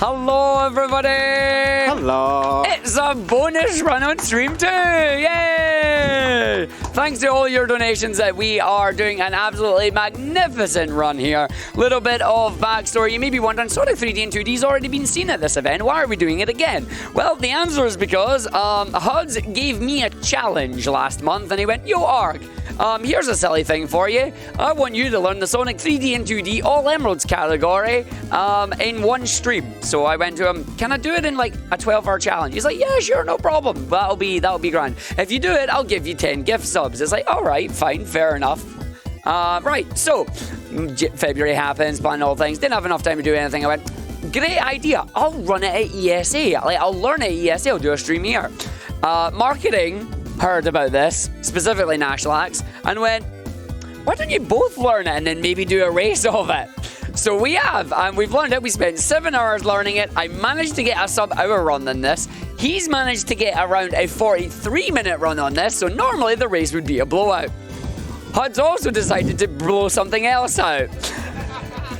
Hello, everybody. Hello. It's a bonus run on stream too. Yay! Thanks to all your donations that we are doing an absolutely magnificent run here. Little bit of backstory. You may be wondering, Sonic 3D and 2D's already been seen at this event. Why are we doing it again? Well, the answer is because Huds gave me a challenge last month and he went, yo, Arg, here's a silly thing for you. I want you to learn the Sonic 3D and 2D All Emeralds category in one stream. So I went to him, can I do it in like a 12-hour challenge? He's like, yeah, sure, no problem. That'll be grand. If you do it, I'll give you 10 gift subs. It's like, all right, fine, fair enough. Right, so February happens, plan all things. Didn't have enough time to do anything. I went, great idea. I'll run it at ESA. Like, I'll learn it at ESA. I'll do a stream here. Marketing heard about this, specifically Nashlax, and went, why don't you both learn it and then maybe do a race of it? So we have, and we've learned it. We spent 7 hours learning it. I managed to get a sub-hour run on this. He's managed to get around a 43-minute run on this, so normally the race would be a blowout. Hud's also decided to blow something else out.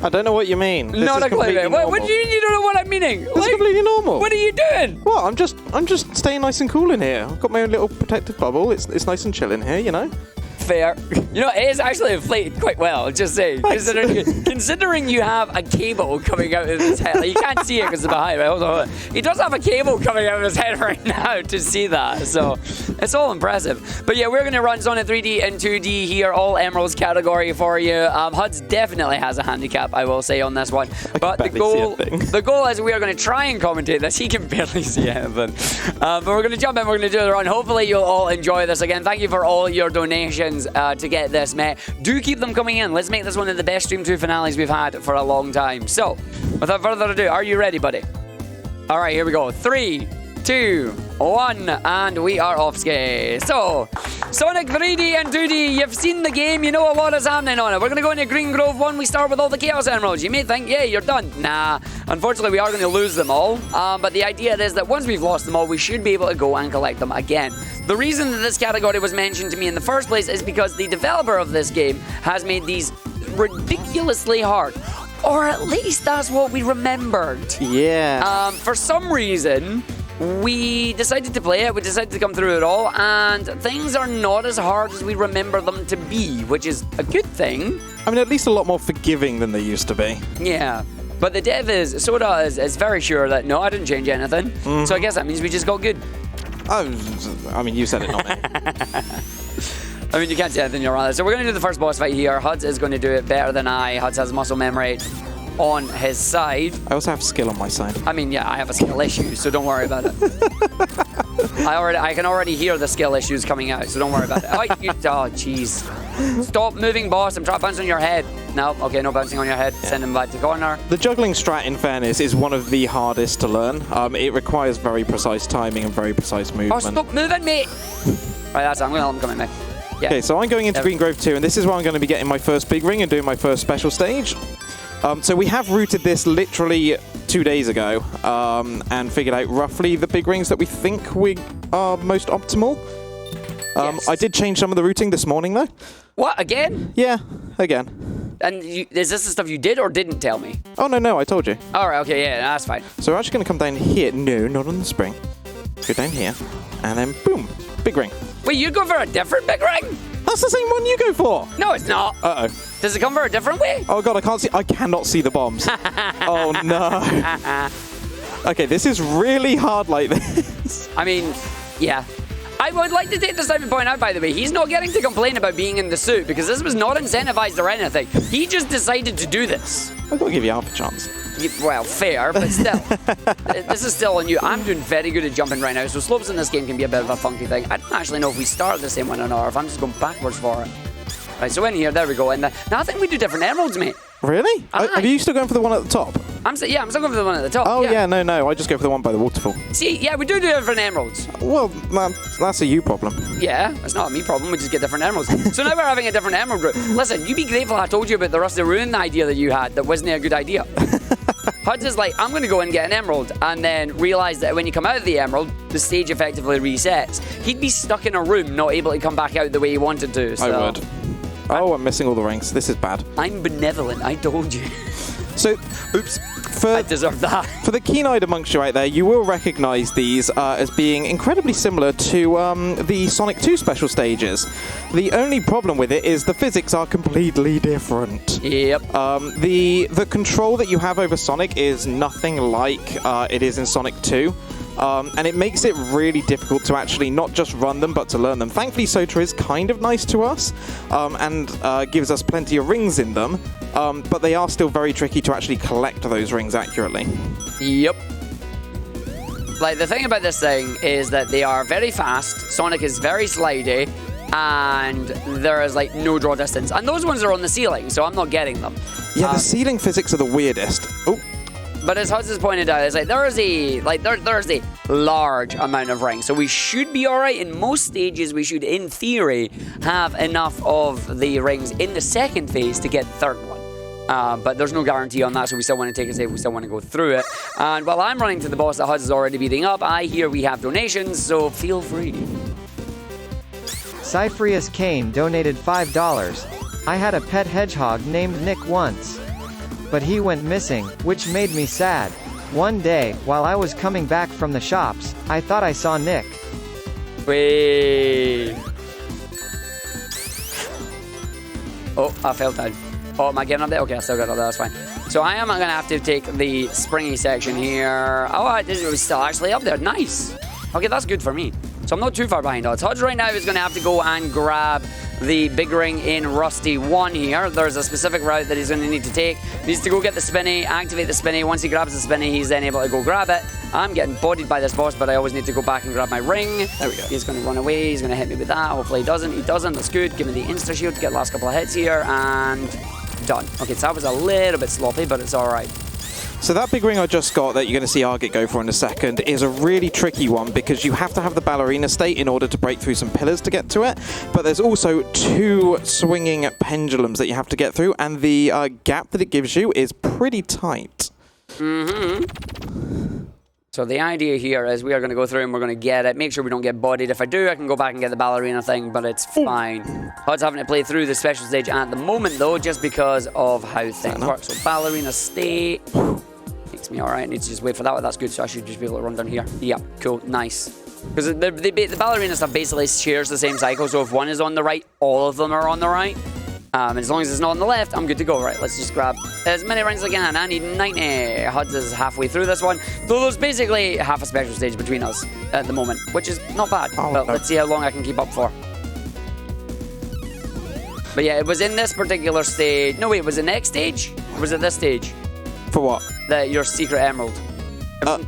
I don't know what you mean. Not a clue. What do you mean you don't know what I'm meaning? It's completely normal. What are you doing? Well, I'm just staying nice and cool in here. I've got my own little protective bubble. It's nice and chill in here, you know. Fair. You know, it is actually inflated quite well, just saying. Considering you have a cable coming out of his head. Like, you can't see it because it's behind, right? Hold on. He does have a cable coming out of his head right now to see that. So, it's all impressive. But yeah, we're going to run Sonic 3D and 2D here, all Emeralds category for you. Huds definitely has a handicap, I will say, on this one. But the goal is we are going to try and commentate this. He can barely see anything. But we're going to jump in, we're going to do the run. Hopefully, you'll all enjoy this. Again, thank you for all your donations to get this met. Do keep them coming in. Let's make this one of the best Stream 2 finales we've had for a long time. So, without further ado, are you ready, buddy? All right, here we go. 3, 2, 1, and we are off skate. So, Sonic 3D and 2D, you've seen the game, you know a lot is happening on it. We're going to go into Green Grove 1. We start with all the Chaos Emeralds. You may think, yeah, you're done. Nah, unfortunately, we are going to lose them all. But the idea is that once we've lost them all, we should be able to go and collect them again. The reason that this category was mentioned to me in the first place is because the developer of this game has made these ridiculously hard. Or at least that's what we remembered. Yeah. For some reason, we decided to play it. We decided to come through it all. And things are not as hard as we remember them to be, which is a good thing. I mean, at least a lot more forgiving than they used to be. Yeah. But the dev is very sure that, no, I didn't change anything. Mm-hmm. So I guess that means we just got good. Oh, I mean, you said it, not me. I mean, you can't say anything, you're wrong. So we're going to do the first boss fight here. Huds is going to do it better than I. Huds has muscle memory on his side. I also have skill on my side. I mean, yeah, I have a skill issue, so don't worry about it. I can already hear the skill issues coming out, so don't worry about it. Oh, jeez. Stop moving, boss. I'm trying to bounce on your head. No, okay, no bouncing on your head. Yeah. Send him back to corner. The juggling strat, in fairness, is one of the hardest to learn. It requires very precise timing and very precise movement. Oh, stop moving, mate. Right, that's it. I'm going to help him come in, mate. Yeah. Okay, so I'm going into Green Grove 2, and this is where I'm going to be getting my first big ring and doing my first special stage. So we have routed this literally 2 days ago and figured out roughly the big rings that we think we are most optimal. Yes. I did change some of the routing this morning, though. What, again? Yeah, again. And is this the stuff you did or didn't tell me? Oh, no, I told you. All right, okay, yeah, that's fine. So we're actually going to come down here. No, not on the spring. Go down here, and then boom, big ring. Wait, you go for a different big ring? That's the same one you go for. No, it's not. Uh-oh. Does it come for a different way? Oh, God, I cannot see the bombs. Oh, no. Okay, this is really hard like this. I mean, yeah. I would like to take this time to point out, by the way, he's not getting to complain about being in the suit because this was not incentivized or anything. He just decided to do this. I've got to give you half a chance. Well, fair, but still. This is still on you. I'm doing very good at jumping right now, so slopes in this game can be a bit of a funky thing. I don't actually know if we start the same one or not, or if I'm just going backwards for it. Right, so in here, there we go. And now I think we do different emeralds, mate. Really? Are you still going for the one at the top? I'm still going for the one at the top. Oh, yeah, no. I just go for the one by the waterfall. See, yeah, we do different emeralds. Well, that's a you problem. Yeah, it's not a me problem. We just get different emeralds. So now we're having a different emerald route. Listen, you be grateful I told you about the Rusty Ruin idea that you had that wasn't a good idea. Huds is like, I'm going to go and get an emerald and then realize that when you come out of the emerald, the stage effectively resets. He'd be stuck in a room, not able to come back out the way he wanted to. So. I would. Oh, I'm missing all the rings. This is bad. I'm benevolent, I told you. So, oops. I deserve that. For the keen-eyed amongst you out there, you will recognize these as being incredibly similar to the Sonic 2 special stages. The only problem with it is the physics are completely different. Yep. The control that you have over Sonic is nothing like it is in Sonic 2. And it makes it really difficult to actually not just run them, but to learn them. Thankfully, Sota is kind of nice to us and gives us plenty of rings in them, but they are still very tricky to actually collect those rings accurately. Yep. Like, the thing about this thing is that they are very fast, Sonic is very slidey, and there is, like, no draw distance. And those ones are on the ceiling, so I'm not getting them. Yeah, the ceiling physics are the weirdest. Oh. But as Huds has pointed out, it's like there's a large amount of rings, so we should be all right. In most stages, we should, in theory, have enough of the rings in the second phase to get the third one. But there's no guarantee on that, so we still want to take a save. We still want to go through it. And while I'm running to the boss that Huds is already beating up, I hear we have donations, so feel free. Cyphrius Kane donated $5. I had a pet hedgehog named Nick once, but he went missing, which made me sad. One day, while I was coming back from the shops, I thought I saw Nick. Wait. Oh, I fell down. Oh, am I getting up there? Okay, I still got up there, that's fine. So I am going to have to take the springy section here. Oh, it was still actually up there. Nice. Okay, that's good for me. So I'm not too far behind odds. Huds right now is going to have to go and grab the big ring in Rusty 1 here. There's a specific route that he's going to need to take. He needs to go get the spinny, activate the spinny. Once he grabs the spinny, he's then able to go grab it. I'm getting bodied by this boss, but I always need to go back and grab my ring. There we go. He's going to run away. He's going to hit me with that. Hopefully he doesn't. He doesn't. That's good. Give me the insta-shield to get the last couple of hits here, and done. Okay, so that was a little bit sloppy, but it's all right. So that big ring I just got that you're going to see Argick go for in a second is a really tricky one because you have to have the ballerina state in order to break through some pillars to get to it. But there's also 2 swinging pendulums that you have to get through, and the gap that it gives you is pretty tight. Mm-hmm. So the idea here is we are going to go through and we're going to get it. Make sure we don't get bodied. If I do, I can go back and get the ballerina thing, but it's fine. Huds having to play through the special stage at the moment, though, just because of how things work. So ballerina state makes me all right. I need to just wait for that. That's good, so I should just be able to run down here. Yeah, cool, nice. Because the ballerina stuff basically shares the same cycle, so if one is on the right, all of them are on the right. And as long as it's not on the left, I'm good to go. Right, let's just grab as many rings as I can. I need 90. Huds is halfway through this one. Though there's basically half a special stage between us at the moment, which is not bad. But let's see how long I can keep up for. But yeah, it was in this particular stage. No, wait, was it next stage? Or was it this stage? For what? Your secret emerald.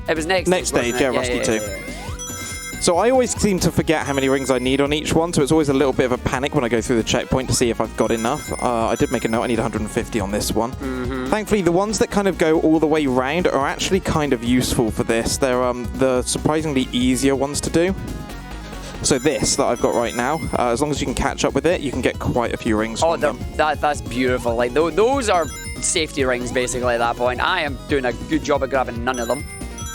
It was next stage, yeah, Rusty 2. So I always seem to forget how many rings I need on each one, so it's always a little bit of a panic when I go through the checkpoint to see if I've got enough. I did make a note, I need 150 on this one. Thankfully, the ones that kind of go all the way round are actually kind of useful for this. They're the surprisingly easier ones to do. So this that I've got right now, as long as you can catch up with it, you can get quite a few rings from them. That's beautiful. Like those are safety rings basically at that point. I am doing a good job of grabbing none of them.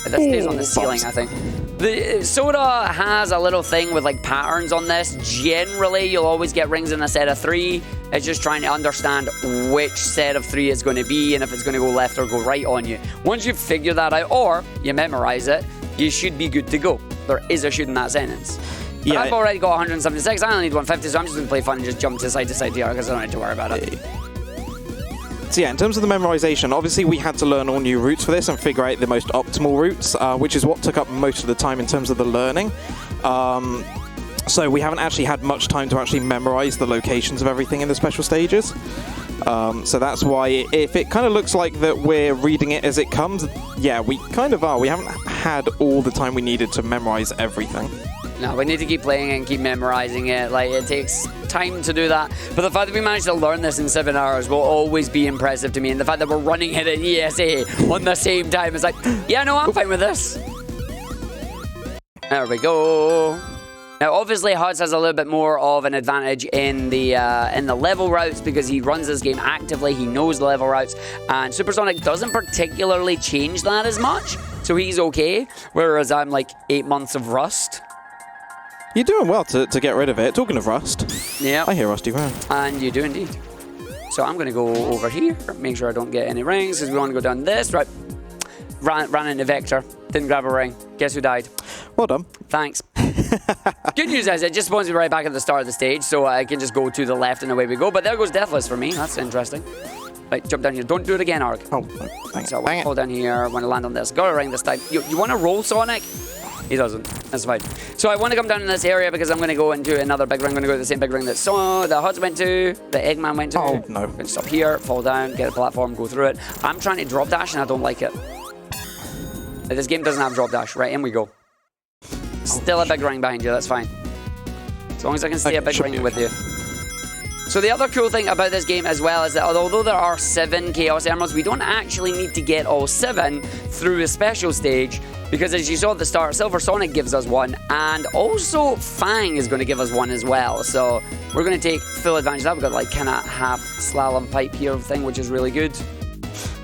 This stays on the ceiling, I think. The Soda has a little thing with like patterns on this. Generally, you'll always get rings in a set of 3. It's just trying to understand which set of 3 it's going to be and if it's going to go left or go right on you. Once you figure that out, or you memorize it, you should be good to go. There is a shoot in that sentence. But yeah, I've already got 176. I only need 150, so I'm just going to play fun and just jump to side here because I don't need to worry about it. So yeah, in terms of the memorization, obviously we had to learn all new routes for this and figure out the most optimal routes, which is what took up most of the time in terms of the learning. So we haven't actually had much time to actually memorize the locations of everything in the special stages. So that's why if it kind of looks like that we're reading it as it comes, yeah, we kind of are. We haven't had all the time we needed to memorize everything. No, we need to keep playing and keep memorizing it. Like, it takes time to do that. But the fact that we managed to learn this in 7 hours will always be impressive to me. And the fact that we're running it at ESA on the same time is like, yeah, no, I'm fine with this. There we go. Now, obviously, Huds has a little bit more of an advantage in the level routes because he runs this game actively. He knows the level routes. And Supersonic doesn't particularly change that as much. So he's okay. Whereas I'm like 8 months of rust. You're doing well to get rid of it. Talking of rust, yeah, I hear Rusty around. And you do indeed. So I'm going to go over here, make sure I don't get any rings, because we want to go down this. Right, ran into Vector. Didn't grab a ring. Guess who died? Well done. Thanks. Good news is it just spawns me right back at the start of the stage, so I can just go to the left and away we go. But there goes Deathless for me. That's interesting. Right, jump down here. Don't do it again, Arg. Oh, no. Bang So it. hold down here. Want to land on this. Got a ring this time. You want to roll Sonic? He doesn't. That's fine. So I want to come down in this area because I'm going to go into another big ring. I'm going to go to the same big ring that the Huds went to, the Eggman went to. Oh, no. I'm going to stop here, fall down, get a platform, go through it. I'm trying to drop dash and I don't like it. This game doesn't have drop dash. Right, in we go. Still a big ring behind you. That's fine. As long as I can stay a big ring with you. So the other cool thing about this game as well is that although there are 7 Chaos Emeralds, we don't actually need to get all 7 through a special stage, because as you saw at the start, Silver Sonic gives us 1, and also Fang is going to give us 1 as well. So we're going to take full advantage of that. We've got like kind of half slalom pipe here thing, which is really good.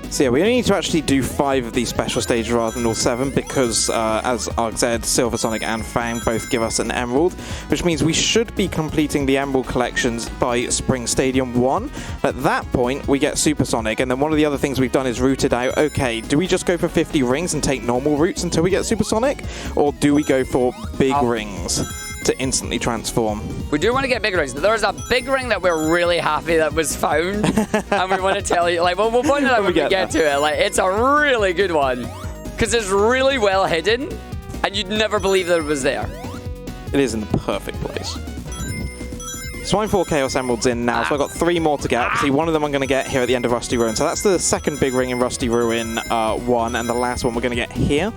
So yeah, we only need to actually do 5 of these special stages rather than all 7 because, as Arg said, Silver Sonic and Fang both give us an emerald, which means we should be completing the emerald collections by Spring Stadium 1. At that point, we get Super Sonic, and then one of the other things we've done is rooted out, okay, do we just go for 50 rings and take normal routes until we get Super Sonic, or do we go for big rings to instantly transform? We do want to get big rings. There's a big ring that we're really happy that was found, and we want to tell you, like, well, we'll point it out when we get to it. Like, it's a really good one because it's really well hidden, and you'd never believe that it was there. It is in the perfect place. So I'm 4 Chaos Emeralds in now, so I've got 3 more to get. Obviously, one of them I'm going to get here at the end of Rusty Ruin. So that's the second big ring in Rusty Ruin 1, and the last one we're going to get here.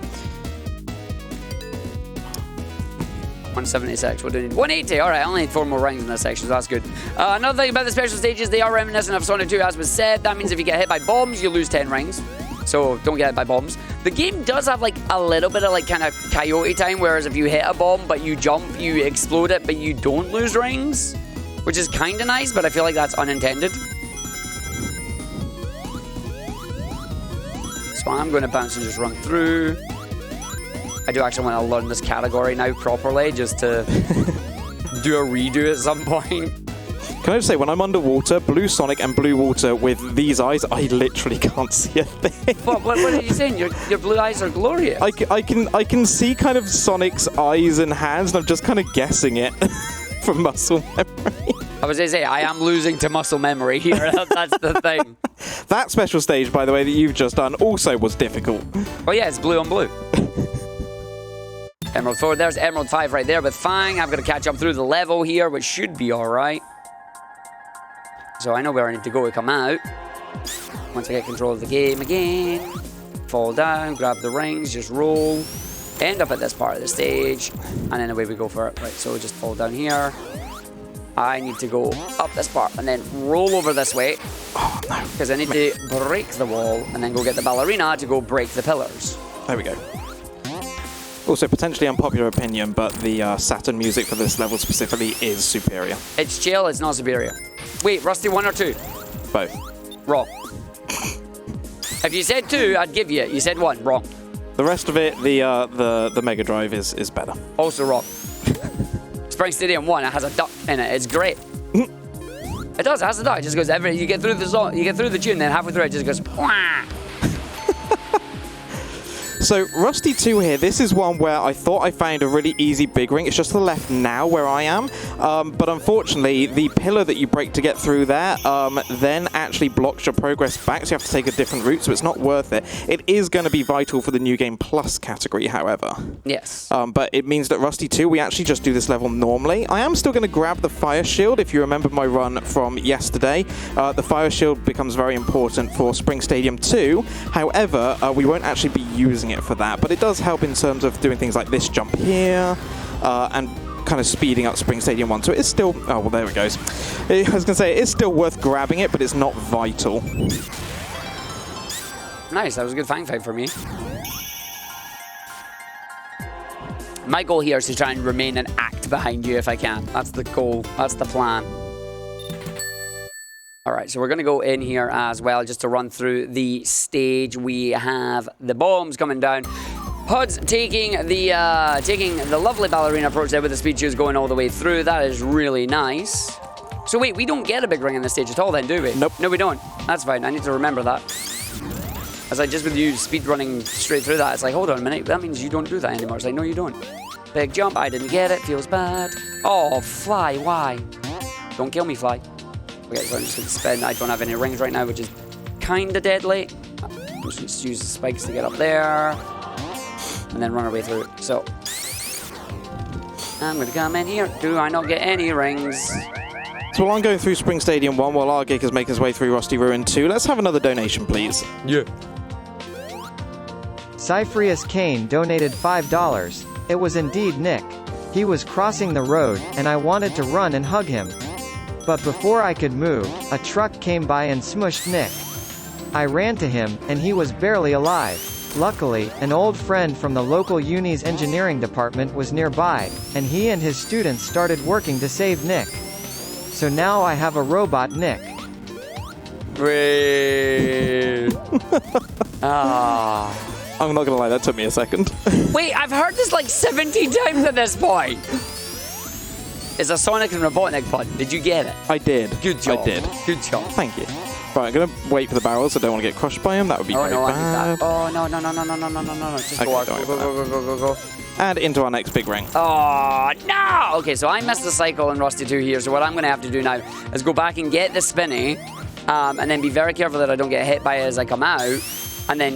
176. What do we need? 180. All right, I only need 4 more rings in this section, so that's good. Another thing about the special stages, they are reminiscent of Sonic 2, as was said. That means if you get hit by bombs, you lose 10 rings. So don't get hit by bombs. The game does have like a little bit of like kind of coyote time, whereas if you hit a bomb but you jump, you explode it, but you don't lose rings, which is kind of nice, but I feel like that's unintended. So I'm going to bounce and just run through. I do actually want to learn this category now properly, just to do a redo at some point. Can I just say, when I'm underwater, Blue Sonic and Blue Water with these eyes, I literally can't see a thing. What are you saying? Your blue eyes are glorious. I can see kind of Sonic's eyes and hands, and I'm just kind of guessing it from muscle memory. I was going to say, I am losing to muscle memory here. That's the thing. That special stage, by the way, that you've just done also was difficult. Oh yeah, it's blue on blue. Emerald 4, there's Emerald 5 right there with Fang. I'm going to catch up through the level here, which should be alright. So I know where I need to go to come out. Once I get control of the game again. Fall down, grab the rings, just roll. End up at this part of the stage. And then away we go for it. Right, so just fall down here. I need to go up this part and then roll over this way. Oh, no. Because I need to break the wall and then go get the ballerina to go break the pillars. There we go. Also, potentially unpopular opinion, but the Saturn music for this level specifically is superior. It's chill, it's not superior. Wait, Rusty 1 or 2? Both. Wrong. If you said 2, I'd give you it. You said 1. Wrong. The rest of it, the Mega Drive is better. Also wrong. Spring Stadium 1, it has a duck in it. It's great. It does. It has a duck. It just goes you get through the song, you get through the tune, then halfway through it just goes. Wah! So, Rusty 2 here, this is one where I thought I found a really easy big ring. It's just to the left now where I am. But unfortunately, the pillar that you break to get through there then actually blocks your progress back, so you have to take a different route, so it's not worth it. It is going to be vital for the New Game Plus category, however. Yes. But it means that Rusty 2, we actually just do this level normally. I am still going to grab the Fire Shield, if you remember my run from yesterday. The Fire Shield becomes very important for Spring Stadium 2. However, we won't actually be using it for that, but it does help in terms of doing things like this jump here and kind of speeding up Spring Stadium 1. So it is still, oh well, there it goes. I was gonna say it is still worth grabbing it, but it's not vital. Nice, that was a good fang fight for me. My goal here is to try and remain an act behind you if I can. That's the goal, that's the plan. All right, so we're going to go in here as well just to run through the stage. We have the bombs coming down. Huds taking the lovely ballerina approach there with the speed shoes going all the way through. That is really nice. So wait, we don't get a big ring in this stage at all then, do we? Nope. No, we don't. That's fine. I need to remember that. As I just with you speed running straight through that, it's like, hold on a minute, that means you don't do that anymore. It's like, no, you don't. Big jump, I didn't get it, feels bad. Oh, fly, why? Don't kill me, fly. Okay, so I'm just gonna spin. I don't have any rings right now, which is kinda deadly. I'm just gonna use the spikes to get up there. And then run our way through. So, I'm gonna come in here. Do I not get any rings? So while I'm going through Spring Stadium 1, while Argick is making his way through Rusty Ruin 2, let's have another donation, please. Yeah. Cyphrius Kane donated $5. It was indeed Nick. He was crossing the road, and I wanted to run and hug him. But before I could move, a truck came by and smushed Nick. I ran to him, and he was barely alive. Luckily, an old friend from the local uni's engineering department was nearby, and he and his students started working to save Nick. So now I have a robot Nick. Wait. Ah. I'm not gonna lie, that took me a second. Wait, I've heard this like 17 times at this point. It's a Sonic and Robotnik pun. Did you get it? I did. Good job. I did. Good job. Thank you. Right, I'm gonna wait for the barrels. I don't want to get crushed by them. That would be very no, I bad. need that. Oh, no. Just Okay, go, don't worry go. And into our next big ring. Oh, no! Okay, so I missed the cycle in Rusty 2 here, so what I'm going to have to do now is go back and get the spinny, and then be very careful that I don't get hit by it as I come out, and then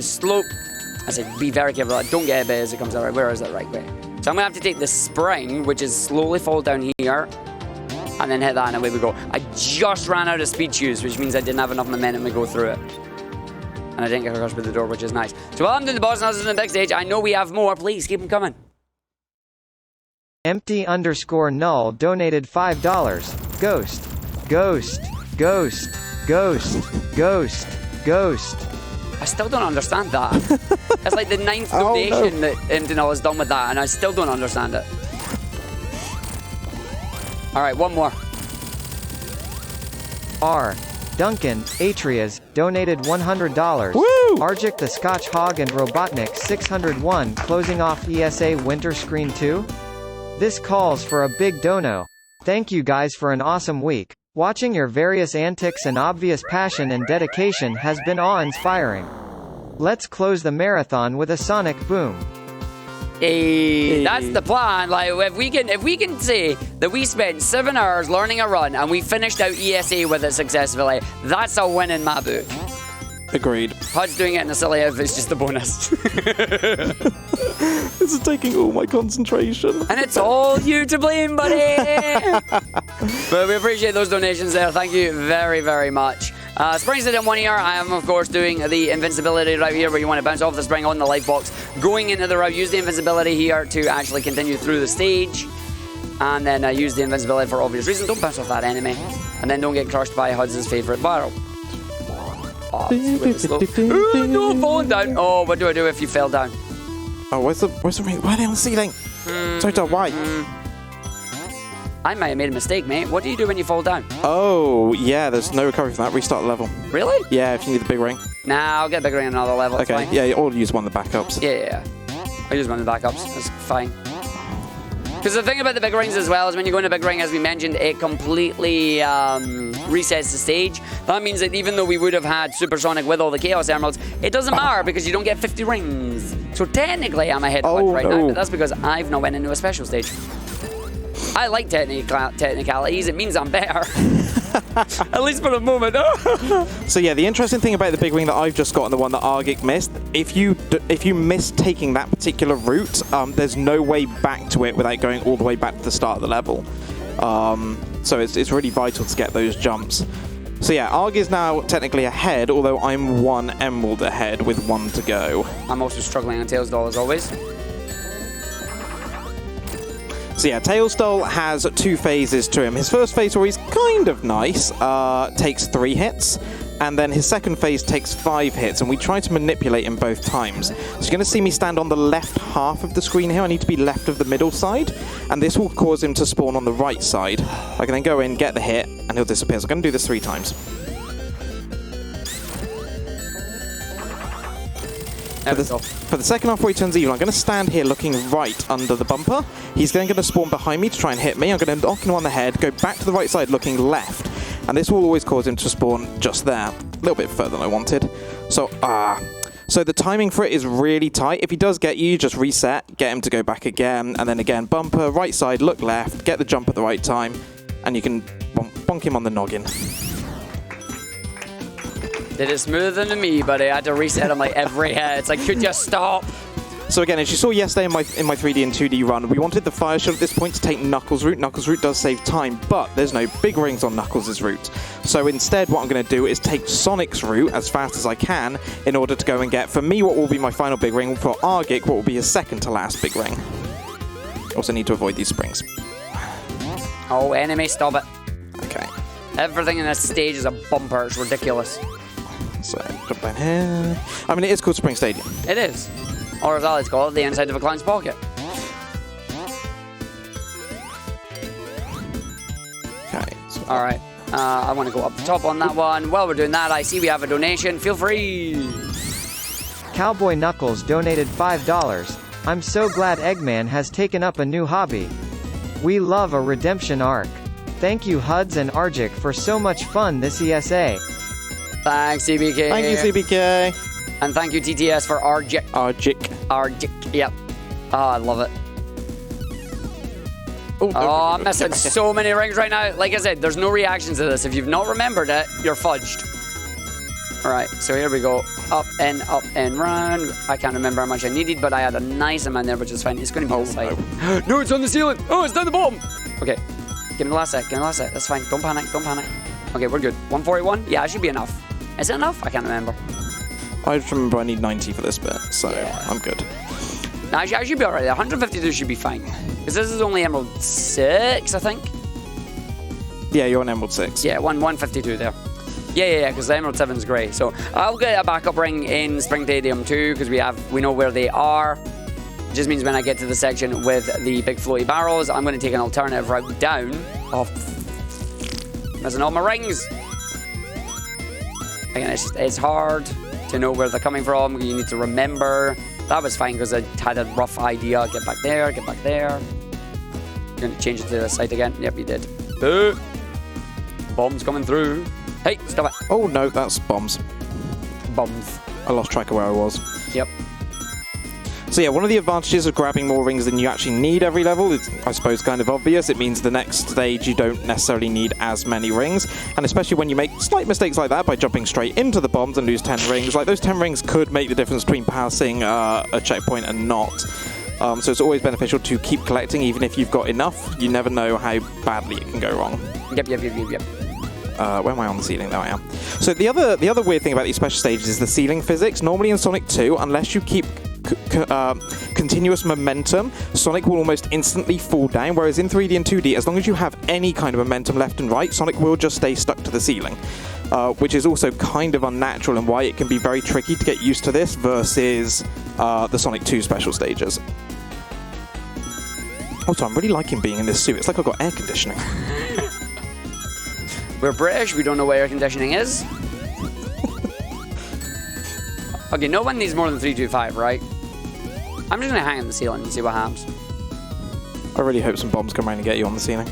I said be very careful that I don't get hit by it as it comes out. Where is that right way? So I'm going to have to take the spring, which is slowly fall down here, and then hit that, and away we go. I just ran out of speed shoes, which means I didn't have enough momentum to go through it. And I didn't get crushed with the door, which is nice. So while I'm doing the boss announcements in the backstage, I know we have more. Please keep them coming. Empty_null donated $5. Ghost. Ghost. Ghost. Ghost. Ghost. Ghost. I still don't understand that. It's like the 9th donation that Empty Null has done with that, and I still don't understand it. Alright, one more. R. Duncan, Atrias, donated $100. Woo! Argick the Scotch Hog and Robotnik 601 closing off ESA Winter Screen 2? This calls for a big dono. Thank you guys for an awesome week. Watching your various antics and obvious passion and dedication has been awe-inspiring. Let's close the marathon with a sonic boom. Hey, that's the plan. Like if we can say that we spent 7 hours learning a run and we finished out ESA with it successfully, that's a win in my book. Agreed. Huds doing it in a silly outfit is just a bonus. This is taking all my concentration. And it's all you to blame, buddy. But we appreciate those donations there. Thank you very, very much. Spring Stadium 1 here. I am, of course, doing the invincibility route here where you want to bounce off the spring on the life box. Going into the route, use the invincibility here to actually continue through the stage. And then use the invincibility for obvious reasons. Don't bounce off that enemy. And then don't get crushed by Huds' favourite barrel. Oh, no, falling down. Oh, what do I do if you fell down? Oh, where's the ring? Why are they on the ceiling? Sorry, why? I might have made a mistake, mate. What do you do when you fall down? Oh, yeah, there's no recovery from that. Restart the level. Really? Yeah, if you need the big ring. Nah, I'll get a big ring on another level. Okay, yeah, or use one of the backups. Yeah. I'll use one of the backups. That's fine. Because the thing about the big rings as well is when you go into big ring, as we mentioned, it completely resets the stage. That means that even though we would have had Supersonic with all the Chaos Emeralds, it doesn't matter because you don't get 50 rings. So technically I'm ahead of right now, but that's because I've not went into a special stage. I like technicalities. It means I'm better. At least for the moment. So yeah, the interesting thing about the big ring that I've just got and the one that Argick missed, if you miss taking that particular route, there's no way back to it without going all the way back to the start of the level. So it's really vital to get those jumps. So yeah, Arg is now technically ahead, although I'm 1 emerald ahead with 1 to go. I'm also struggling on Tails Doll as always. So yeah, Tailstall has 2 phases to him. His first phase, where he's kind of nice, takes 3 hits, and then his second phase takes 5 hits, and we try to manipulate him both times. So you're going to see me stand on the left half of the screen here. I need to be left of the middle side, and this will cause him to spawn on the right side. I can then go in, get the hit, and he'll disappear. So I'm going to do this 3 times. For the second half where he turns evil, I'm going to stand here looking right under the bumper. He's then going to spawn behind me to try and hit me. I'm going to knock him on the head, go back to the right side looking left. And this will always cause him to spawn just there. A little bit further than I wanted. So, So the timing for it is really tight. If he does get you, just reset, get him to go back again, and then again, bumper, right side, look left, get the jump at the right time, and you can bonk him on the noggin. Did it smoother than me, but I had to reset him like every hit. It's like, could you stop? So again, as you saw yesterday in my 3D and 2D run, we wanted the fire shield at this point to take Knuckles' route. Knuckles' route does save time, but there's no big rings on Knuckles' route. So instead, what I'm going to do is take Sonic's route as fast as I can in order to go and get, for me, what will be my final big ring, for Argick, what will be his second to last big ring. Also need to avoid these springs. Oh, enemy, stop it. Okay. Everything in this stage is a bumper. It's ridiculous. So, jump down here. I mean, it is called Spring Stadium. It is. Or as I like to call it, the inside of a clown's pocket. Okay. So All right. I want to go up the top on that one. While we're doing that, I see we have a donation. Feel free. Cowboy Knuckles donated $5. I'm so glad Eggman has taken up a new hobby. We love a redemption arc. Thank you Huds and Argick for so much fun this ESA. Thanks, CBK. thank you, CBK. And thank you, TTS, for Argick. Argick. Yep. Oh, I love it. Oh, I'm missing so many rings right now. Like I said, there's no reactions to this. If you've not remembered it, you're fudged. All right, so here we go. Up and round. I can't remember how much I needed, but I had a nice amount there, which is fine. It's going to be on the side. No, it's on the ceiling. Oh, it's down the bottom. Okay. Give me the last set. Give me the last set. That's fine. Don't panic. Don't panic. Okay, we're good. 141? Yeah, it should be enough. Is it enough? I can't remember. I just remember I need 90 for this bit, so Yeah. I'm good. No, I should be alright. 152 should be fine. Because this is only Emerald 6, I think. Yeah, you're on Emerald 6. Yeah, 152 there. Yeah, because the Emerald 7's grey. So I'll get a backup ring in Spring Stadium too, because we know where they are. It just means when I get to the section with the big floaty barrels, I'm going to take an alternative route down. Oh, missing all my rings. Again, it's hard to know where they're coming from. You need to remember. That was fine because I had a rough idea. Get back there, get back there. You're going to change it to the site again. Yep, you did. Boo! Bombs coming through. Hey, stop it. Oh no, that's bombs. Bombs. I lost track of where I was. Yep. So yeah, one of the advantages of grabbing more rings than you actually need every level is, I suppose, kind of obvious. It means the next stage you don't necessarily need as many rings. And especially when you make slight mistakes like that by jumping straight into the bombs and lose 10 rings, like those 10 rings could make the difference between passing a checkpoint and not. So it's always beneficial to keep collecting, even if you've got enough. You never know how badly it can go wrong. Yep. Where am I on the ceiling? There I am. So the other weird thing about these special stages is the ceiling physics. Normally in Sonic 2, unless you keep continuous momentum, Sonic will almost instantly fall down, whereas in 3D and 2D, as long as you have any kind of momentum left and right, Sonic will just stay stuck to the ceiling, which is also kind of unnatural and why it can be very tricky to get used to this versus the Sonic 2 special stages. Also, I'm really liking being in this suit. It's like I've got air conditioning. We're British. We don't know what air conditioning is. Okay, no one needs more than 325, right? I'm just going to hang on the ceiling and see what happens. I really hope some bombs come around and get you on the ceiling.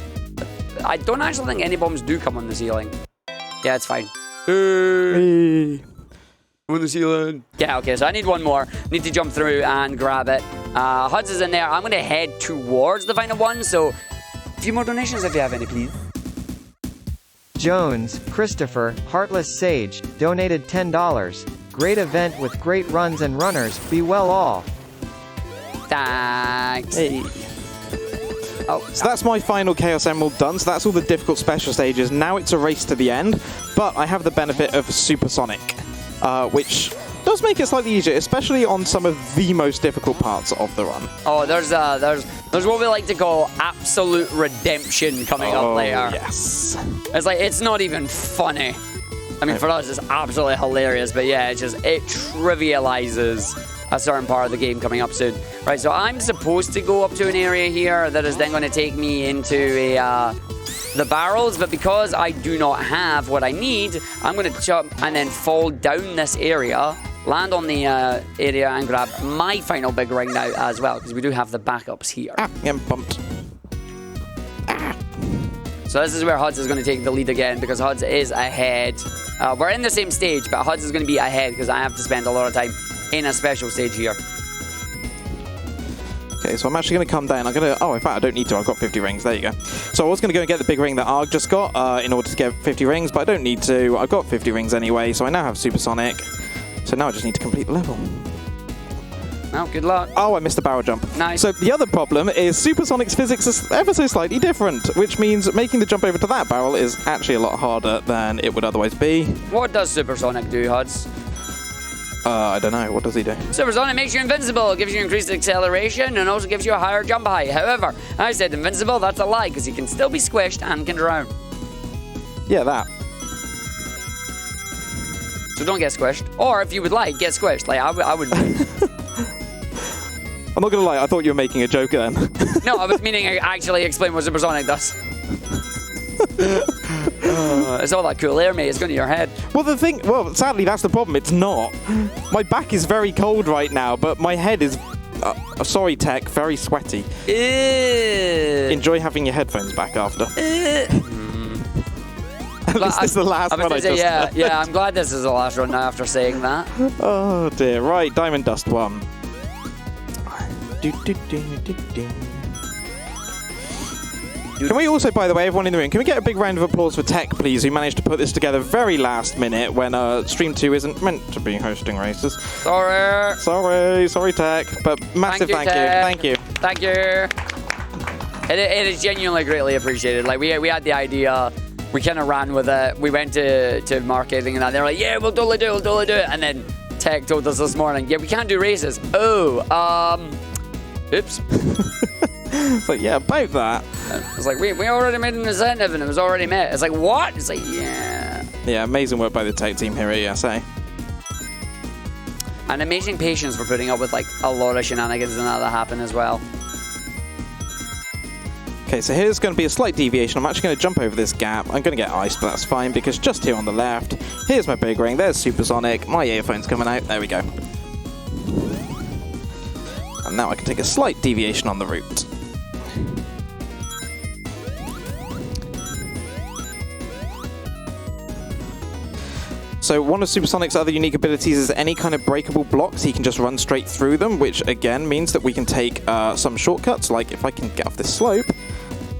I don't actually think any bombs do come on the ceiling. Yeah, it's fine. Hey. On the ceiling. Yeah, okay, so I need one more. Need to jump through and grab it. Huds is in there. I'm going to head towards the final one, so a few more donations if you have any, please. Jones, Christopher, Heartless Sage, donated $10. Great event with great runs and runners. Be well all. Thanks. Hey. Oh, So that's my final Chaos Emerald done. So that's all the difficult special stages. Now it's a race to the end, but I have the benefit of Supersonic, which does make it slightly easier, especially on some of the most difficult parts of the run. Oh, there's what we like to call absolute redemption coming up later. Yes. It's like, it's not even funny. I mean, for us, it's absolutely hilarious, but yeah, it trivializes a certain part of the game coming up soon. Right, so I'm supposed to go up to an area here that is then going to take me into the barrels, but because I do not have what I need, I'm going to jump and then fall down this area, land on the area, and grab my final big ring now as well, because we do have the backups here. I'm bumped. So this is where Huds is going to take the lead again, because Huds is ahead. We're in the same stage, but Huds is going to be ahead because I have to spend a lot of time in a special stage here. Okay, so I'm actually going to come down. I'm going to... Oh, in fact, I don't need to. I've got 50 rings. There you go. So I was going to go and get the big ring that Arg just got in order to get 50 rings, but I don't need to. I've got 50 rings anyway, so I now have Supersonic. So now I just need to complete the level. Well, good luck. Oh, I missed the barrel jump. Nice. So the other problem is Supersonic's physics is ever so slightly different, which means making the jump over to that barrel is actually a lot harder than it would otherwise be. What does Supersonic do, Huds? I don't know. What does he do? Supersonic makes you invincible, gives you increased acceleration, and also gives you a higher jump height. However, I said invincible, that's a lie, because you can still be squished and can drown. Yeah, that. So don't get squished. Or if you would like, get squished. Like, I would... I'm not going to lie, I thought you were making a joke then. No, I was meaning I actually explain what Supersonic does. It's all that cool air, mate. It's going to your head. Well, sadly, that's the problem. It's not. My back is very cold right now, but my head is, sorry, Tech, very sweaty. Enjoy having your headphones back after. At least this is the last one I just said. Yeah, I'm glad this is the last one now after saying that. Oh, dear. Right, Diamond Dust 1. Can we also, by the way, everyone in the room, can we get a big round of applause for Tech, please, who managed to put this together very last minute when Stream 2 isn't meant to be hosting races. Sorry, Tech, but massive thank you. Thank you. It is genuinely greatly appreciated. Like, we had the idea, we kind of ran with it, we went to marketing and that, they're like, yeah, we'll totally do it, and then Tech told us this morning, yeah, we can't do races. Oops. It's like, yeah, about that. It's like, we already made an incentive and it was already met. It's like, what? It's like, yeah. Yeah, amazing work by the Tech team here at ESA. And amazing patience for putting up with, like, a lot of shenanigans and that happen as well. Okay, so here's going to be a slight deviation. I'm actually going to jump over this gap. I'm going to get iced, but that's fine, because just here on the left, here's my big ring. There's Supersonic. My earphone's coming out. There we go. And now I can take a slight deviation on the route. So one of Supersonic's other unique abilities is any kind of breakable blocks, he can just run straight through them, which again means that we can take some shortcuts, like if I can get off this slope,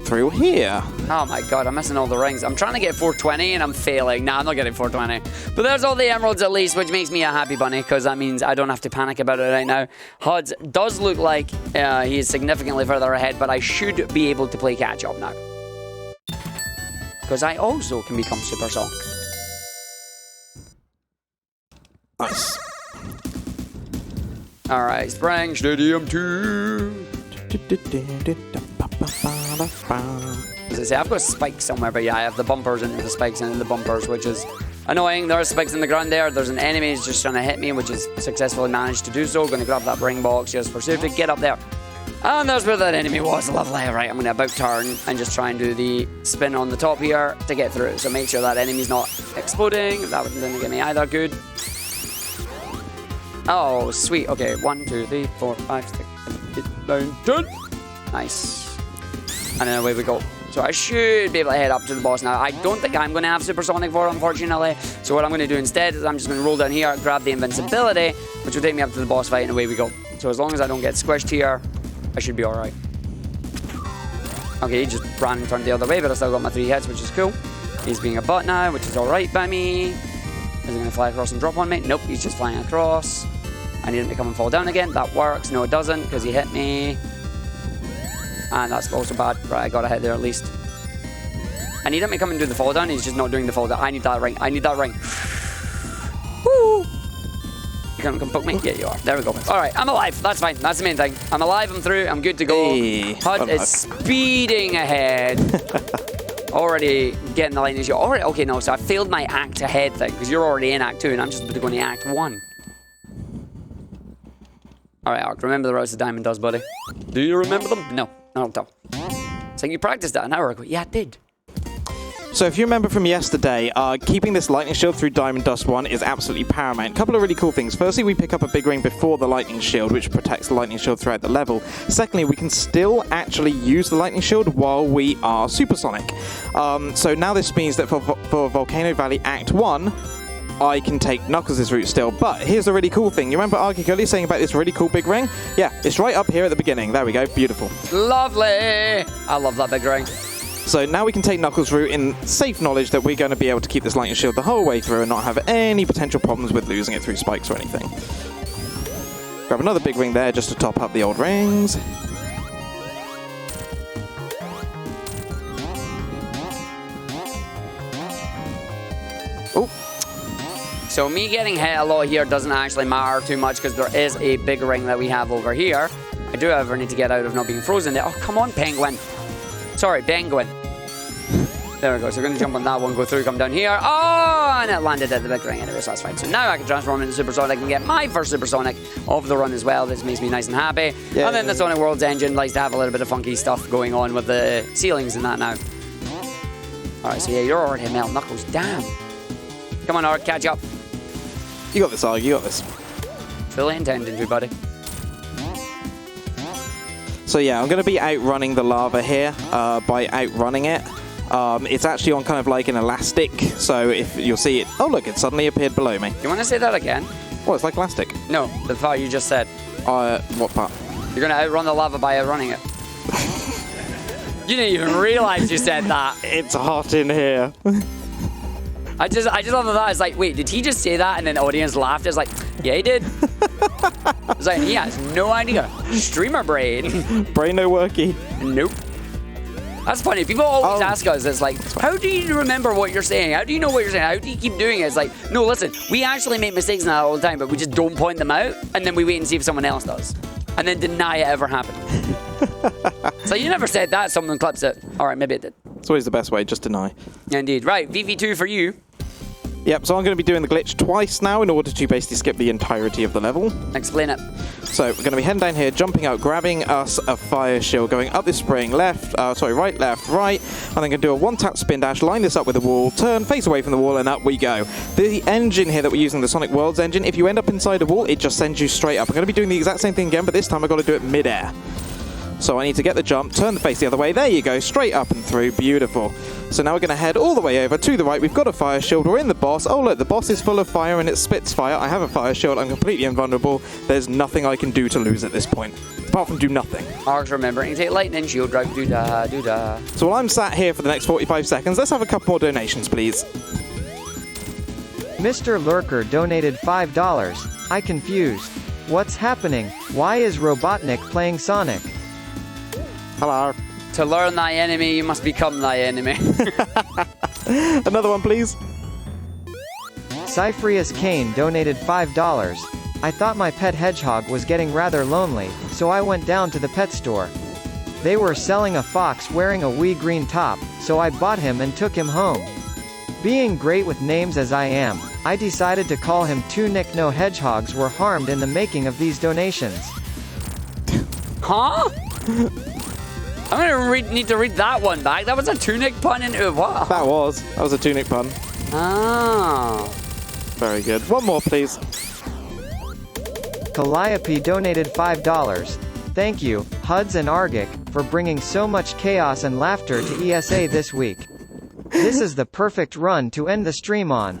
through here. Oh my god, I'm missing all the rings. I'm trying to get 420 and I'm failing. Nah, I'm not getting 420. But there's all the emeralds at least, which makes me a happy bunny, because that means I don't have to panic about it right now. Huds does look like he is significantly further ahead, but I should be able to play catch up now. Because I also can become Super Sonic. Nice. Alright, Spring Stadium 2. As I say, I've got spikes somewhere, but yeah, I have the bumpers and the spikes and the bumpers, which is annoying. There are spikes in the ground there. There's an enemy who's just trying to hit me, which is successfully managed to do so. Going to grab that ring box just for safety. Get up there. And there's where that enemy was. Lovely. Right, I'm going to about turn and just try and do the spin on the top here to get through. So make sure that enemy's not exploding. That didn't get me either. Good. Oh, sweet. Okay, 1, 2, 3, 4, 5, 6, 7, 8, 9, 10. Nice. And then away we go. So I should be able to head up to the boss now. I don't think I'm going to have Supersonic for it, unfortunately. So what I'm going to do instead is I'm just going to roll down here, grab the invincibility, which will take me up to the boss fight, and away we go. So as long as I don't get squished here, I should be alright. Okay, he just ran and turned the other way, but I still got my 3 hits, which is cool. He's being a butt now, which is alright by me. Is he going to fly across and drop on me? Nope, he's just flying across. I need him to come and fall down again. That works. No, it doesn't, because he hit me. And that's also bad. Right, I got a hit there at least. I need him to come and do the fall down. He's just not doing the fall down. I need that ring. I need that ring. Woo! You can't come poke me? Yeah, you are. There we go. Alright, I'm alive. That's fine. That's the main thing. I'm alive. I'm through. I'm good to go. Hey, HUD is speeding ahead. Already getting the lightning show. Already, okay, no, so I failed my act ahead thing, because you're already in Act 2, and I'm just going to Act 1. Alright, Ark, remember the routes the diamond does, buddy? Do you remember them? No, not at all. So you practiced that an hour ago. Yeah, I did. So if you remember from yesterday, keeping this lightning shield through Diamond Dust 1 is absolutely paramount. A couple of really cool things. Firstly, we pick up a big ring before the lightning shield, which protects the lightning shield throughout the level. Secondly, we can still actually use the lightning shield while we are supersonic. So now this means that for Volcano Valley Act 1, I can take Knuckles' route still. But here's the really cool thing. You remember Argick earlier saying about this really cool big ring? Yeah, it's right up here at the beginning. There we go. Beautiful. Lovely. I love that big ring. So now we can take Knuckles' route in safe knowledge that we're going to be able to keep this lightning shield the whole way through and not have any potential problems with losing it through spikes or anything. Grab another big ring there just to top up the old rings. Oh. So me getting hit a lot here doesn't actually matter too much because there is a big ring that we have over here. I do, however, need to get out of not being frozen there. Oh, come on, penguin. Sorry, penguin. There we go. So we're going to jump on that one, go through, come down here. Oh, and it landed at the big ring anyway, so that's fine. So now I can transform into Supersonic and get my first Supersonic of the run as well. This makes me nice and happy. Yeah. And then the Sonic World's engine likes to have a little bit of funky stuff going on with the ceilings and that now. Alright, so yeah, you're already melting Knuckles. Damn. Come on, Arg, catch up. You got this, Arg, you got this. Fully intending to, buddy. So yeah, I'm going to be outrunning the lava here by outrunning it. It's actually on kind of like an elastic, so if you'll see it... Oh, look, it suddenly appeared below me. You want to say that again? Oh, it's like elastic. No, the part you just said. What part? You're going to outrun the lava by outrunning it. You didn't even realize you said that. It's hot in here. I just love that. It's like, wait, did he just say that? And then the audience laughed. It's like, yeah, he did. It's like, he has no idea. Streamer brain. Brain no worky. Nope. That's funny. People always ask us, it's like, how do you remember what you're saying? How do you know what you're saying? How do you keep doing it? It's like, no, listen, we actually make mistakes in that all the time, but we just don't point them out, and then we wait and see if someone else does. And then deny it ever happened. So you never said that, someone clips it. All right, maybe it did. It's always the best way, just deny. Indeed. Right, VV2 for you. Yep, so I'm going to be doing the glitch twice now in order to basically skip the entirety of the level. Explain it. So we're going to be heading down here, jumping out, grabbing us a fire shield, going up this spring, right, left, right, and then going to do a one-tap spin dash, line this up with the wall, turn, face away from the wall, and up we go. The engine here that we're using, the Sonic Worlds engine, if you end up inside a wall, it just sends you straight up. I'm going to be doing the exact same thing again, but this time I've got to do it mid-air. So I need to get the jump, turn the face the other way. There you go, straight up and through. Beautiful. So now we're going to head all the way over to the right. We've got a fire shield. We're in the boss. Oh, look, the boss is full of fire and it spits fire. I have a fire shield. I'm completely invulnerable. There's nothing I can do to lose at this point, apart from do nothing. Arg's remembering to take lightning shield drive. Doo-da, doo-da. So while I'm sat here for the next 45 seconds, let's have a couple more donations, please. Mr. Lurker donated $5. I confused. What's happening? Why is Robotnik playing Sonic? Hello. To learn thy enemy, you must become thy enemy. Another one, please. Cyphrius Kane donated $5. I thought my pet hedgehog was getting rather lonely, so I went down to the pet store. They were selling a fox wearing a wee green top, so I bought him and took him home. Being great with names as I am, I decided to call him Two Nick. No hedgehogs were harmed in the making of these donations. Huh? I'm going to need to read that one back. That was a tunic pun into what? That was a tunic pun. Ah. Very good. One more, please. Calliope donated $5. Thank you, Huds and Argick, for bringing so much chaos and laughter to ESA this week. This is the perfect run to end the stream on.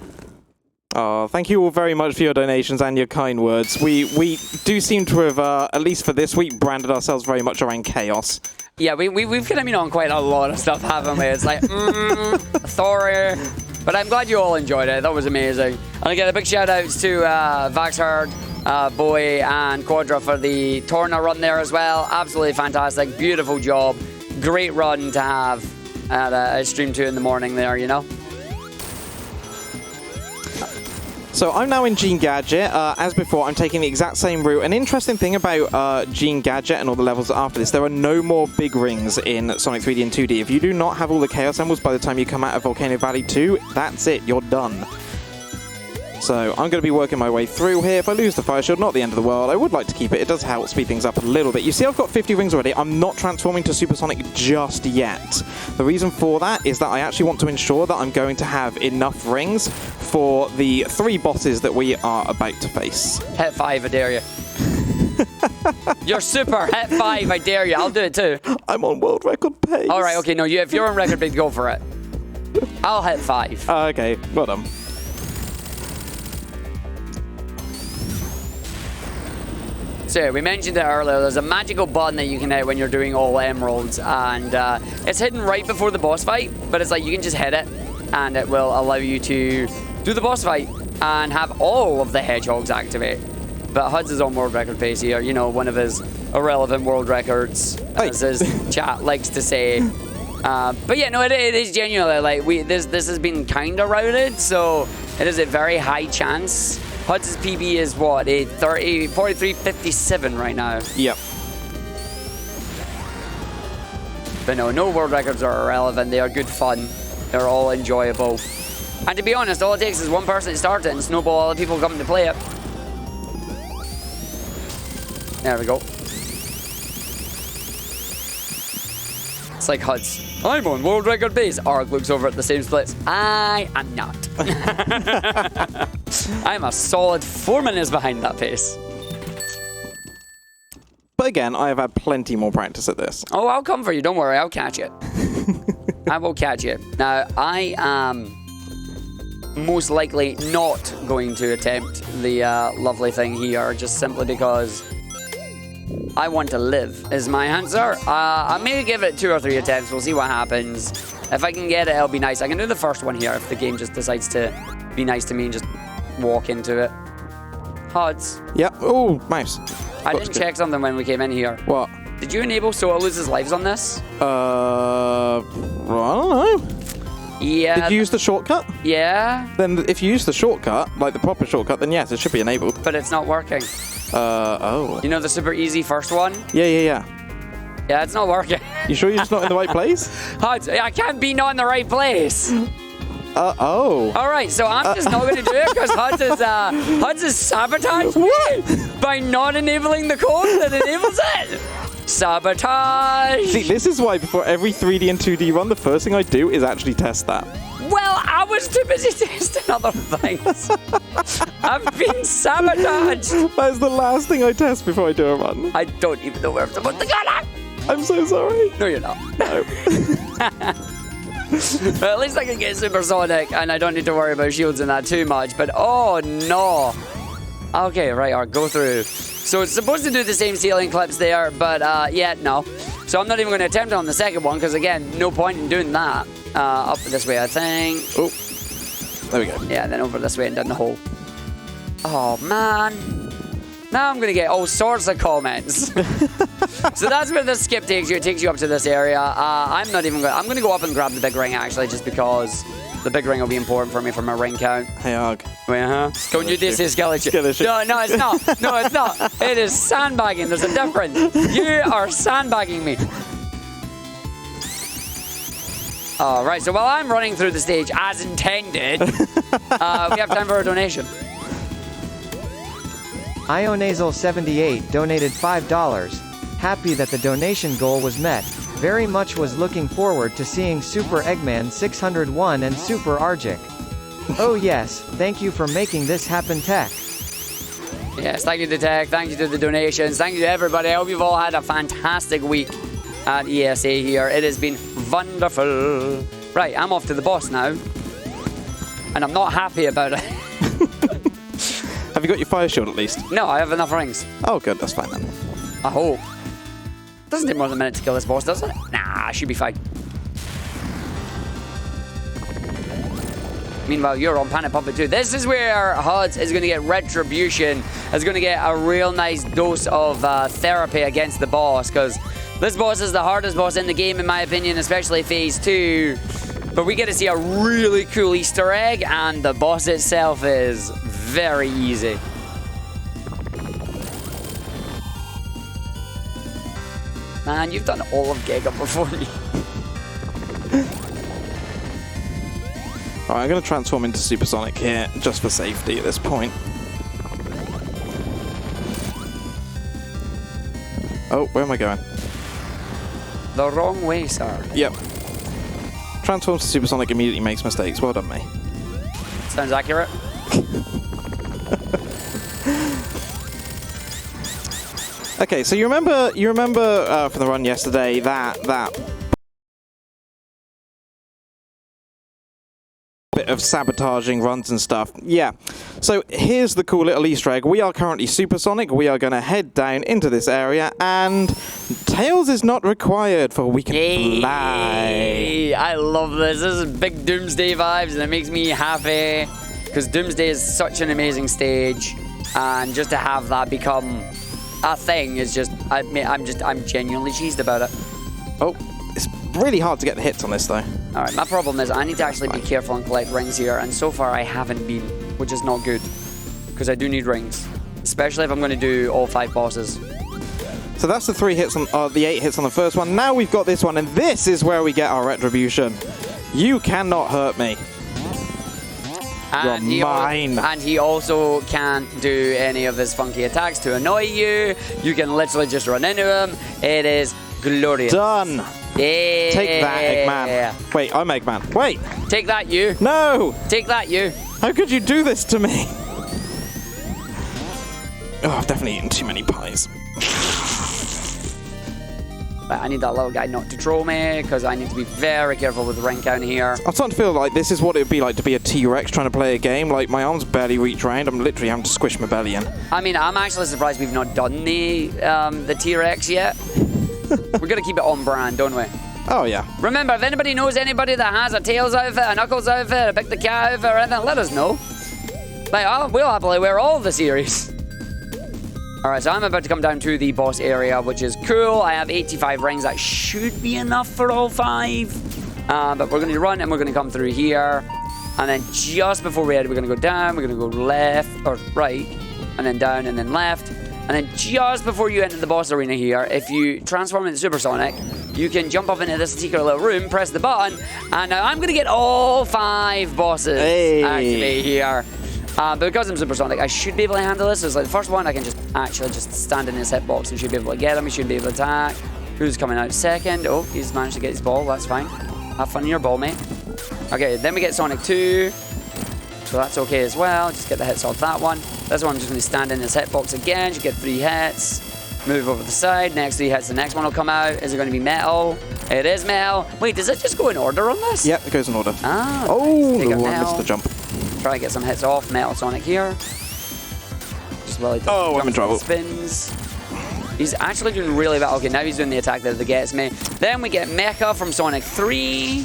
Oh, thank you all very much for your donations and your kind words. We do seem to have, at least for this week, branded ourselves very much around chaos. Yeah, we've kind of been on quite a lot of stuff, haven't we? It's like, sorry. But I'm glad you all enjoyed it. That was amazing. And again, a big shout outs to Vaxhard, Boy, and Quadra for the Torna run there as well. Absolutely fantastic. Beautiful job. Great run to have at Stream 2 in the morning there, you know? So I'm now in Gene Gadget. As before, I'm taking the exact same route. An interesting thing about Gene Gadget and all the levels after this, there are no more big rings in Sonic 3D and 2D. If you do not have all the Chaos Emeralds by the time you come out of Volcano Valley 2, that's it, you're done. So I'm going to be working my way through here. If I lose the Fire Shield, not the end of the world. I would like to keep it. It does help speed things up a little bit. You see, I've got 50 rings already. I'm not transforming to Supersonic just yet. The reason for that is that I actually want to ensure that I'm going to have enough rings for the 3 bosses that we are about to face. Hit 5, I dare you. You're super. Hit 5, I dare you. I'll do it too. I'm on world record pace. All right, okay, no, if you're on record pace, go for it. I'll hit 5. Okay, well done. So yeah, we mentioned it earlier. There's a magical button that you can hit when you're doing all emeralds, and it's hidden right before the boss fight. But it's like you can just hit it, and it will allow you to do the boss fight and have all of the hedgehogs activate. But Huds is on world record pace here. You know, one of his irrelevant world records, as his chat likes to say. But yeah, no, it is genuinely like this has been kind of routed, so it is a very high chance. Huds' PB is what, a 43.57 right now. Yep. But no world records are irrelevant. They are good fun. They're all enjoyable. And to be honest, all it takes is one person to start it and snowball all the people coming to play it. There we go. It's like Huds. I'm on world record base. Arg looks over at the same splits. I am not. I'm a solid 4 minutes behind that pace. But again, I have had plenty more practice at this. Oh, I'll come for you. Don't worry. I'll catch it. I will catch it. Now, I am most likely not going to attempt the lovely thing here, just simply because I want to live, is my answer. I may give it 2 or 3 attempts. We'll see what happens. If I can get it, it'll be nice. I can do the first one here if the game just decides to be nice to me and just walk into it. Huds. Yep. Oh, mouse. I didn't check something when we came in here. What? Did you enable Soa loses lives on this? I don't know. Yeah. Did you use the shortcut? Yeah. Then if you use the shortcut, like the proper shortcut, then yes, it should be enabled. But it's not working. Oh. You know the super easy first one? Yeah. Yeah, it's not working. You sure you're just not in the right place? Huds, I can't be not in the right place. Oh. All right, so I'm just not going to do it because Huds is sabotaged me by not enabling the code that enables it. Sabotage. See, this is why before every 3D and 2D run, the first thing I do is actually test that. Well, I was too busy testing other things. I've been sabotaged. That's the last thing I test before I do a run. I don't even know where I'm supposed to go now. I'm so sorry. No, you're not. No. Well, at least I can get supersonic, and I don't need to worry about shields and that too much. But oh no. Okay, right, Arg, go through. So it's supposed to do the same ceiling clips there, but yeah, no. So I'm not even going to attempt it on the second one, because again, no point in doing that. Up this way, I think. Oh, there we go. Yeah, then over this way and down the hole. Oh, man. Now I'm going to get all sorts of comments. So that's where this skip takes you. It takes you up to this area. I'm not even going to... I'm going to go up and grab the big ring, actually, just because the big ring will be important for me for my ring count. Hey, Arg. Don't you do this, skeleton? No, it's not. No, it's not. It is sandbagging. There's a difference. You are sandbagging me. All right, so while I'm running through the stage as intended, we have time for a donation. Ionazal78 donated $5. Happy that the donation goal was met. Very much was looking forward to seeing Super Eggman 601 and Super Argick. Oh yes, thank you for making this happen, Tech. Yes, thank you to Tech, thank you to the donations, thank you to everybody. I hope you've all had a fantastic week at ESA here. It has been wonderful. Right, I'm off to the boss now. And I'm not happy about it. Have you got your fire shield at least? No, I have enough rings. Oh, good. That's fine then. I hope. Doesn't take more than a minute to kill this boss, does it? Nah, I should be fine. Meanwhile, you're on Planet Puppet 2. This is where Huds is going to get retribution. Is going to get a real nice dose of therapy against the boss, because this boss is the hardest boss in the game, in my opinion, especially Phase 2. But we get to see a really cool Easter egg, and the boss itself is very easy. Man, you've done all of Giga before me. Alright, I'm going to transform into Supersonic here, just for safety at this point. Oh, where am I going? The wrong way, sir. Yep. Transforms to Supersonic immediately makes mistakes. Well done, me. Sounds accurate. Okay, so you remember from the run yesterday that bit bit of sabotaging runs and stuff. Yeah. So here's the cool little Easter egg. We are currently supersonic. We are going to head down into this area, and Tails is not required, for we can fly. I love this. This is big Doomsday vibes, and it makes me happy because Doomsday is such an amazing stage, and just to have that become a thing is just, I'm genuinely cheesed about it. Oh, it's really hard to get the hits on this though. All right, my problem is I need to actually be careful and collect rings here, and so far I haven't been, which is not good because I do need rings, especially if I'm going to do all 5 bosses. So that's the 3 hits on the 8 hits on the first one. Now we've got this one, and this is where we get our retribution. You cannot hurt me. And You're mine. And he also can't do any of his funky attacks to annoy you. You can literally just run into him. It is glorious. Done. Yeah. Take that, Eggman. Wait, I'm Eggman. Wait. Take that, you. No. Take that, you. How could you do this to me? Oh, I've definitely eaten too many pies. But I need that little guy not to troll me because I need to be very careful with the ring count here. I'm starting to feel like this is what it would be like to be a T-Rex trying to play a game. Like, my arms barely reach around. I'm literally having to squish my belly in. I mean, I'm actually surprised we've not done the T-Rex yet. We're going to keep it on brand, don't we? Oh, yeah. Remember, if anybody knows anybody that has a Tails outfit, a Knuckles outfit, a Pick the Cat outfit, or anything, let us know. Like, we'll happily wear all of the series. Alright, so I'm about to come down to the boss area, which is cool. I have 85 rings. That should be enough for all 5. But we're going to run, and we're going to come through here. And then just before we head, we're going to go down, we're going to go left, or right, and then down, and then left. And then just before you enter the boss arena here, if you transform into Supersonic, you can jump up into this secret little room, press the button, and now I'm going to get all 5 bosses activate here. But because I'm supersonic, I should be able to handle this. So it's like the first one, I can just actually just stand in his hitbox and should be able to get him. He should be able to attack. Who's coming out second? Oh, he's managed to get his ball. That's fine. Have fun in your ball, mate. Okay, then we get Sonic 2. So that's okay as well. Just get the hits off that one. This one, I'm just going to stand in his hitbox again. Should get 3 hits. Move over the side. Next 3 hits. The next one will come out. Is it going to be metal? It is metal. Wait, does it just go in order on this? Yep, it goes in order. Ah, oh, nice. I missed the jump. Try to get some hits off Metal Sonic here. Just while he I'm in trouble. Spins. He's actually doing really well. Okay, now he's doing the attack that gets me. Then we get Mecha from Sonic 3.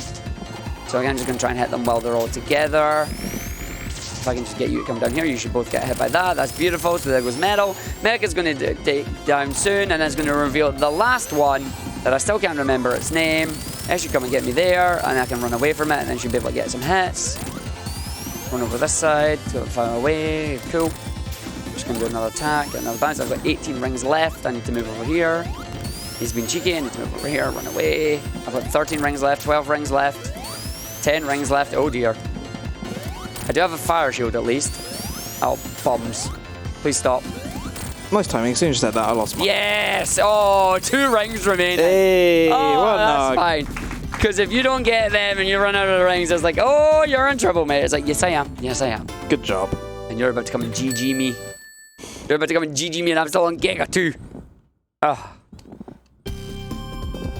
So again, I'm just going to try and hit them while they're all together. If I can just get you to come down here, you should both get hit by that. That's beautiful. So there goes Metal. Mecha's going to take down soon, and then it's going to reveal the last one that I still can't remember its name. It should come and get me there, and I can run away from it, and then should be able to get some hits. Run over this side, go far away, cool. Just gonna do another attack, get another bounce. I've got 18 rings left, I need to move over here. He's been cheeky, I need to move over here, run away. I've got 13 rings left, 12 rings left, 10 rings left, oh dear. I do have a fire shield at least. Oh, bombs. Please stop. Nice timing, as soon as you said that, I lost mine. Yes! Oh, 2 rings remaining. Hey, oh, that's fine. Because if you don't get them and you run out of the rings, it's like, oh, you're in trouble, mate. It's like, yes, I am. Yes, I am. Good job. And you're about to come and GG me. You're about to come and GG me, and I'm still on Giga 2. Oh.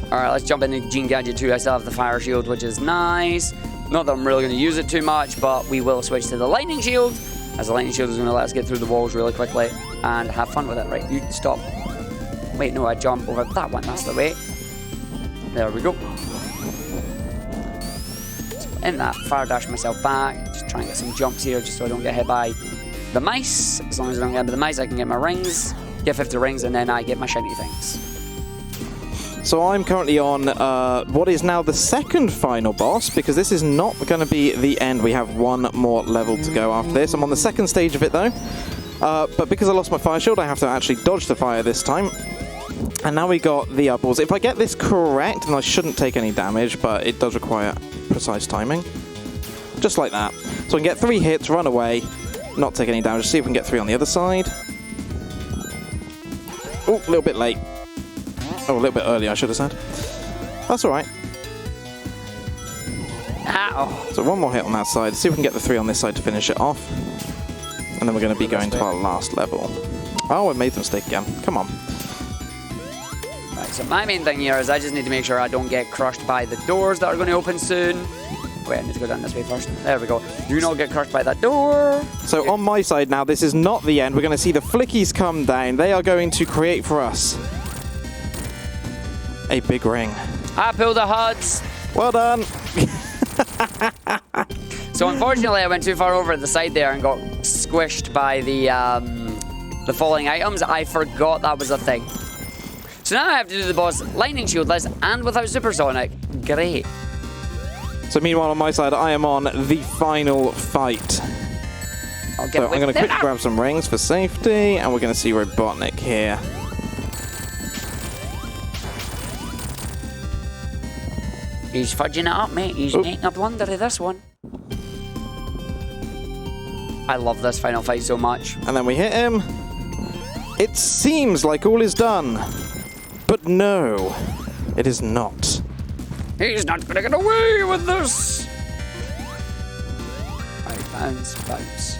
Alright, let's jump into Gene Gadget 2. I still have the fire shield, which is nice. Not that I'm really going to use it too much, but we will switch to the lightning shield, as the lightning shield is going to let us get through the walls really quickly and have fun with it. Right, you stop. Wait, no, I jump over that one. That's the way. There we go. In that, fire dash myself back. Just try and get some jumps here just so I don't get hit by the mice. As long as I don't get hit by the mice, I can get my rings. Get 50 rings, and then I get my shiny things. So I'm currently on what is now the second final boss, because this is not going to be the end. We have 1 more level to go after this. I'm on the second stage of it, though. But because I lost my fire shield, I have to actually dodge the fire this time. And now we got the balls. If I get this correct, then I shouldn't take any damage, but it does require precise timing. Just like that. So I can get 3 hits, run away, not take any damage. See if we can get 3 on the other side. Oh, a little bit late. Oh, a little bit early, I should have said. That's all right. Ow. So 1 more hit on that side. See if we can get the 3 on this side to finish it off. And then we're going to be going to our last level. Oh, I made the mistake again. Come on. Right, so my main thing here is I just need to make sure I don't get crushed by the doors that are going to open soon. Wait, I need to go down this way first. There we go. Do not get crushed by that door. So on my side now, this is not the end. We're going to see the flickies come down. They are going to create for us a big ring. I pulled the HUDs. Well done. So unfortunately, I went too far over at the side there and got squished by the falling items. I forgot that was a thing. So now I have to do the boss lightning shieldless and without supersonic. Great. So meanwhile, on my side, I am on the final fight. So I'm going to quickly grab some rings for safety, and we're going to see Robotnik here. He's fudging it up, mate. He's making a blunder of this one. I love this final fight so much. And then we hit him. It seems like all is done. But no, it is not. He's not gonna get away with this! Right, bounce, bounce.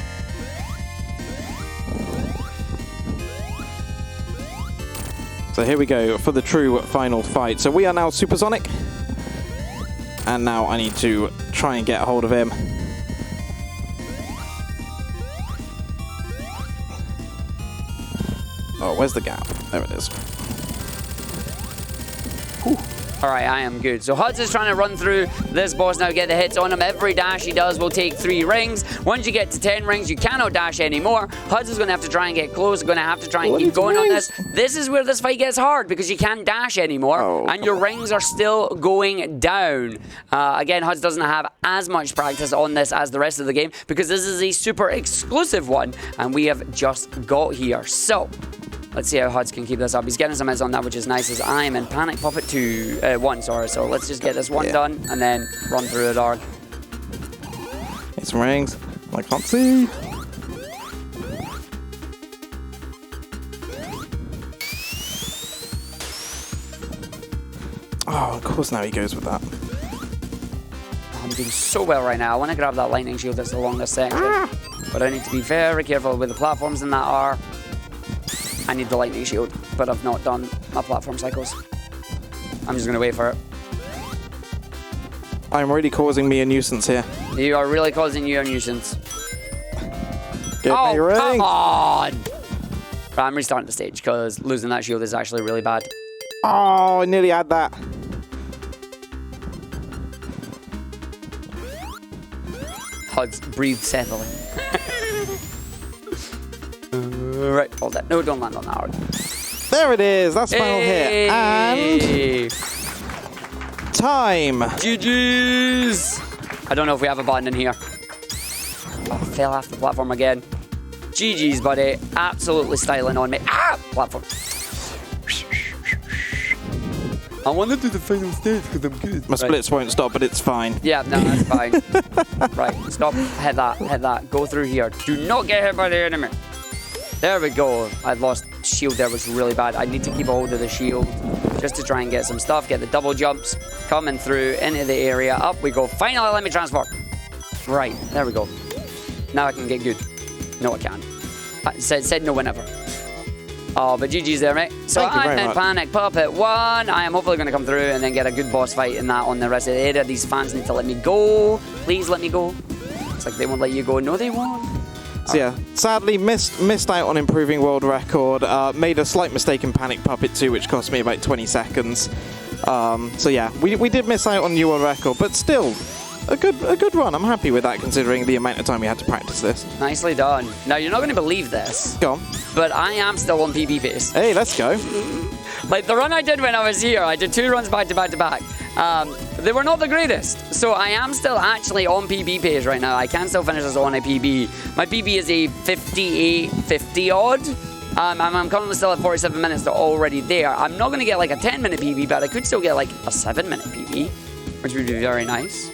So here we go for the true final fight. So we are now Supersonic. And now I need to try and get a hold of him. Oh, where's the gap? There it is. Whew. Alright, I am good. So Huds is trying to run through this boss now, get the hits on him. Every dash he does will take 3 rings. Once you get to 10 rings, you cannot dash anymore. Huds is going to have to try and get close. Going to have to try and keep going on this. This is where this fight gets hard because you can't dash anymore. And your rings are still going down. Again, Huds doesn't have as much practice on this as the rest of the game because this is a super exclusive one. And we have just got here. So let's see how Huds can keep this up. He's getting some hits on that, which is nice, as I am in Panic Puppet 1, sorry. So let's just get this one done and then run through it, Arg. Get some rings. I can't see. Oh, of course now he goes with that. I'm doing so well right now. I want to grab that lightning shield that's along this section. But I need to be very careful with the platforms in that are. I need the lightning shield, but I've not done my platform cycles. I'm just going to wait for it. I'm really causing me a nuisance here. You are really causing you a nuisance. Get me a ring. Come on! Right, I'm restarting the stage because losing that shield is actually really bad. Oh, I nearly had that. Huds, breathe settling. Right, hold that. No, don't land on that Arg. There it is. That's final hit. And time. GG's. I don't know if we have a button in here. Oh, I fell off the platform again. GG's, buddy. Absolutely styling on me. Ah! Platform. I want to do the final stage because I'm good. My splits won't stop, but it's fine. Yeah, no, that's fine. Right, stop. Hit that. Hit that. Go through here. Do not get hit by the enemy. There we go. I lost shield there, was really bad. I need to keep a hold of the shield just to try and get some stuff. Get the double jumps coming through into the area. Up we go. Finally, let me transform. Right, there we go. Now I can get good. No, I can't. I said no whenever. Oh, but GG's there, mate. So I'm in Panic Puppet 1. I am hopefully going to come through and then get a good boss fight in that on the rest of the area. These fans need to let me go. Please let me go. It's like they won't let you go. No, they won't. So yeah, sadly missed out on improving world record. Made a slight mistake in Panic Puppet 2, which cost me about 20 seconds. So yeah, we did miss out on new world record, but still a good run. I'm happy with that considering the amount of time we had to practice this. Nicely done. Now you're not going to believe this. Go on. But I am still on PB pace. Hey, let's go. Like the run I did when I was here, I did 2 runs back to back to back. They were not the greatest, so I am still actually on PB pace right now. I can still finish this on a PB. My PB is a 58.50 odd. I'm currently still at 47 minutes, so already there. I'm not going to get like a 10-minute PB, but I could still get like a 7-minute PB, which would be very nice.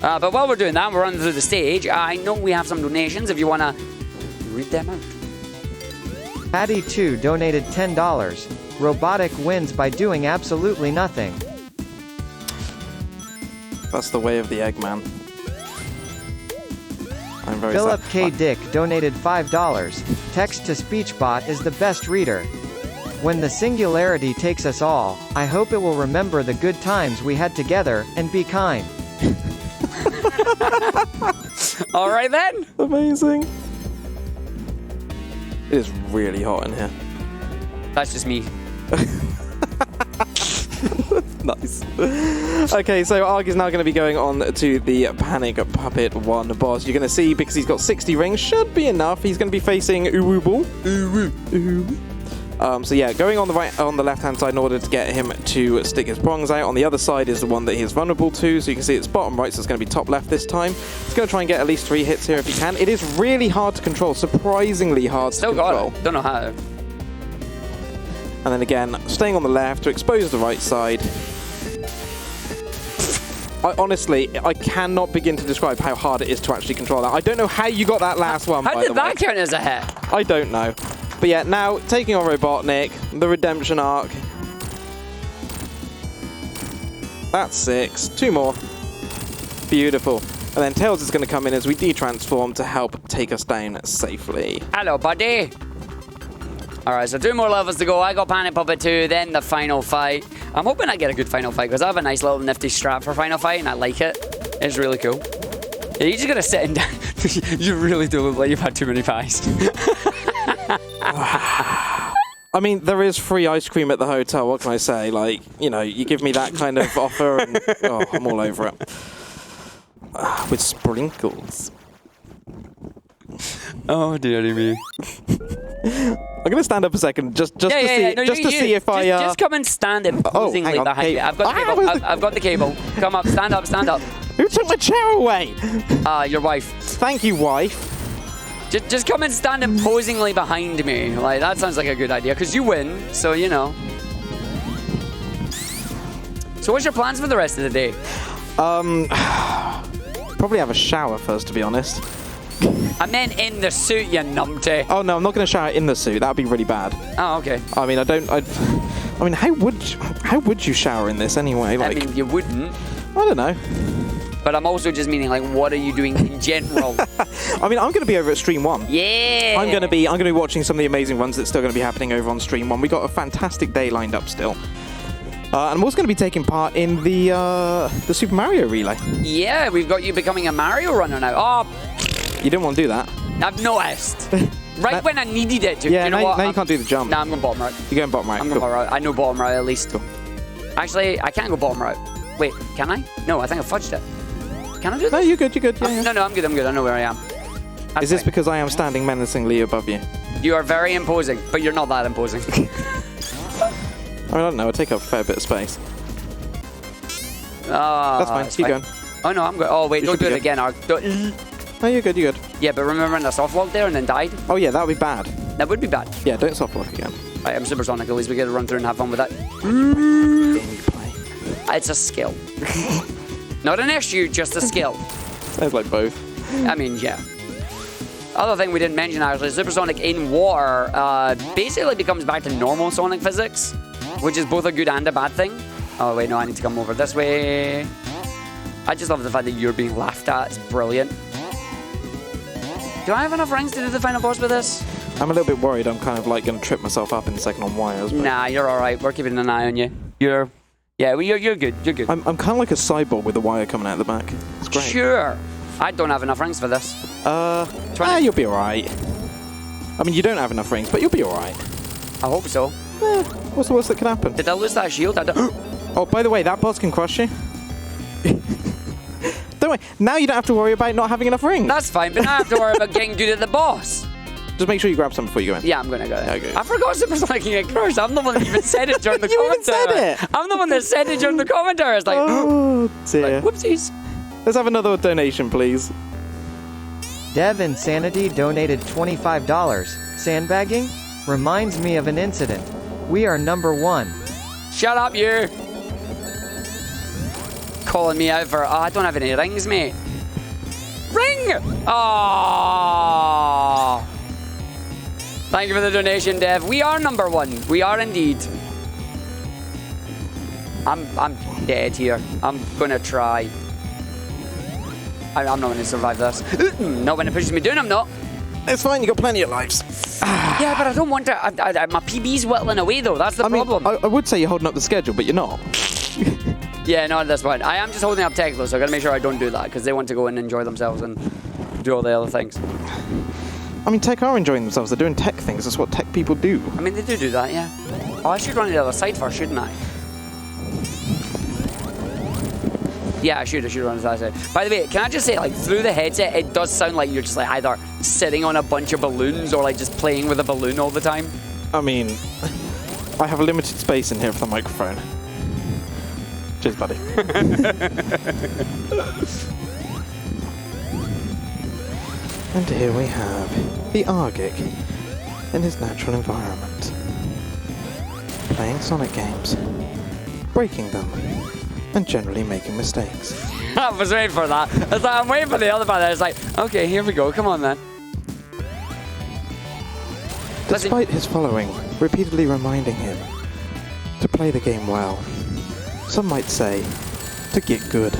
But while we're doing that, we're running through the stage. I know we have some donations if you want to read them out. Patty2 donated $10. Robotic wins by doing absolutely nothing. That's the way of the Eggman. I'm very Philip sad. K. Dick donated $5. Text-to-speech bot is the best reader. When the singularity takes us all, I hope it will remember the good times we had together, and be kind. All right then. Amazing. It is really hot in here. That's just me. Nice. Okay, so Arg is now going to be going on to the Panic Puppet 1 boss. You're going to see, because he's got 60 rings, should be enough. He's going to be facing Uwubu. So yeah, going on the left-hand side in order to get him to stick his prongs out. On the other side is the one that he is vulnerable to. So you can see it's bottom right, so it's going to be top left this time. He's going to try and get at least 3 hits here if he can. It is really hard to control, surprisingly hard to control. Still got it. Don't know how. And then again, staying on the left to expose the right side. Honestly, I cannot begin to describe how hard it is to actually control that. I don't know how you got that last one, How did that count as a hit? I don't know. But yeah, now taking on Robotnik, the redemption arc. That's 6. 2 more. Beautiful. And then Tails is going to come in as we de-transform to help take us down safely. Hello, buddy. All right, so 2 more levels to go. I got Panic Puppet 2, then the final fight. I'm hoping I get a good final fight because I have a nice little nifty strap for final fight and I like it. It's really cool. Yeah, you're just going to sit and down. You really do look like you've had too many pies. I mean, there is free ice cream at the hotel. What can I say? Like, you know, you give me that kind of offer and oh, I'm all over it. With sprinkles. Oh, dearie me. I'm going to stand up a second just to see if I... Just come and stand imposingly behind me. I've got the cable. I've got the cable. Come up, stand up, stand up. Who took my chair away? Your wife. Thank you, wife. Just come and stand imposingly behind me. Like, that sounds like a good idea, because you win, so you know. So what's your plans for the rest of the day? Probably have a shower first, to be honest. I meant in the suit, you numpty. Oh, no, I'm not going to shower in the suit. That would be really bad. Oh, okay. I mean, how would you shower in this anyway? Like, I mean, you wouldn't. I don't know. But I'm also just meaning, like, what are you doing in general? I mean, I'm going to be over at Stream 1. Yeah. I'm going to be watching some of the amazing runs that's still going to be happening over on Stream 1. We got a fantastic day lined up still. And I'm also going to be taking part in the Super Mario relay. Yeah, we've got you becoming a Mario runner now. Oh, you didn't want to do that. I've noticed. Right when I needed it to. Yeah, you know now you can't do the jump. Nah, I'm going bottom right. You're going bottom right. I'm going bottom right. I know bottom right at least. Cool. Actually, I can't go bottom right. Wait, can I? No, I think I fudged it. Can I do this? No, you're good. Yeah. No, I'm good. I know where I am. Is this because I am standing menacingly above you? You are very imposing, but you're not that imposing. I mean, I don't know. I take up a fair bit of space. That's fine. Keep going. Oh, no, I'm good. Oh, wait, don't do it again, Arg. No, you're good. Yeah, but remember when I soft locked there and then died? Oh, yeah, that would be bad. That would be bad. Yeah, don't soft lock again. Right, I'm supersonic. At least we get to run through and have fun with that. It's a skill. Not an issue, just a skill. Sounds like both. I mean, yeah. Other thing we didn't mention, actually, supersonic in water basically becomes back to normal sonic physics, which is both a good and a bad thing. Oh, wait, no, I need to come over this way. I just love the fact that you're being laughed at. It's brilliant. Do I have enough rings to do the final boss with this? I'm a little bit worried. I'm kind of like going to trip myself up in a second on wires. But Nah, you're all right. We're keeping an eye on you. You're good. You're good. I'm kind of like a cyborg with a wire coming out the back. It's great. Sure. I don't have enough rings for this. You'll be all right. I mean, you don't have enough rings, but you'll be all right. I hope so. What's the worst that can happen? Did I lose that shield? Oh, by the way, that boss can crush you. Don't worry. Now you don't have to worry about not having enough rings. That's fine, but now I have to worry about getting good at the boss. Just make sure you grab some before you go in. Yeah, I'm going to go there. Okay. I forgot Supersonic can get crushed. I'm the one that even said it during the You commentary. even said it. I'm the one that said it during the commentary. It's like, oh, dear. like, whoopsies. Let's have another donation, please. Dev Insanity donated $25. Sandbagging? Reminds me of an incident. We are #1. Shut up, you. Calling me out for, I don't have any rings, mate. Ring! Oh. Thank you for the donation, Dev. We are #1. We are indeed. I'm dead here. I'm gonna try. I'm not gonna survive this. Not when it pushes me down, I'm not. It's fine, you got plenty of lives. Yeah, but I don't want to. My PB's whittling away, though. That's the problem. I would say you're holding up the schedule, but you're not. Yeah, not at this point. I am just holding up tech, though, so I gotta make sure I don't do that, because they want to go and enjoy themselves and do all the other things. I mean, tech are enjoying themselves. They're doing tech things. That's what tech people do. I mean, they do that, yeah. Oh, I should run to the other side first, shouldn't I? Yeah, I should run to the other side. By the way, can I just say, like, through the headset, it does sound like you're just, like, either sitting on a bunch of balloons or, like, just playing with a balloon all the time. I mean, I have a limited space in here for the microphone. Cheers, buddy. And here we have the Argick in his natural environment. Playing Sonic games, breaking them, and generally making mistakes. I was waiting for that. I was like, I'm waiting for the other part. I was like, okay, here we go. Come on, man. Despite his following repeatedly reminding him to play the game well, some might say to get good,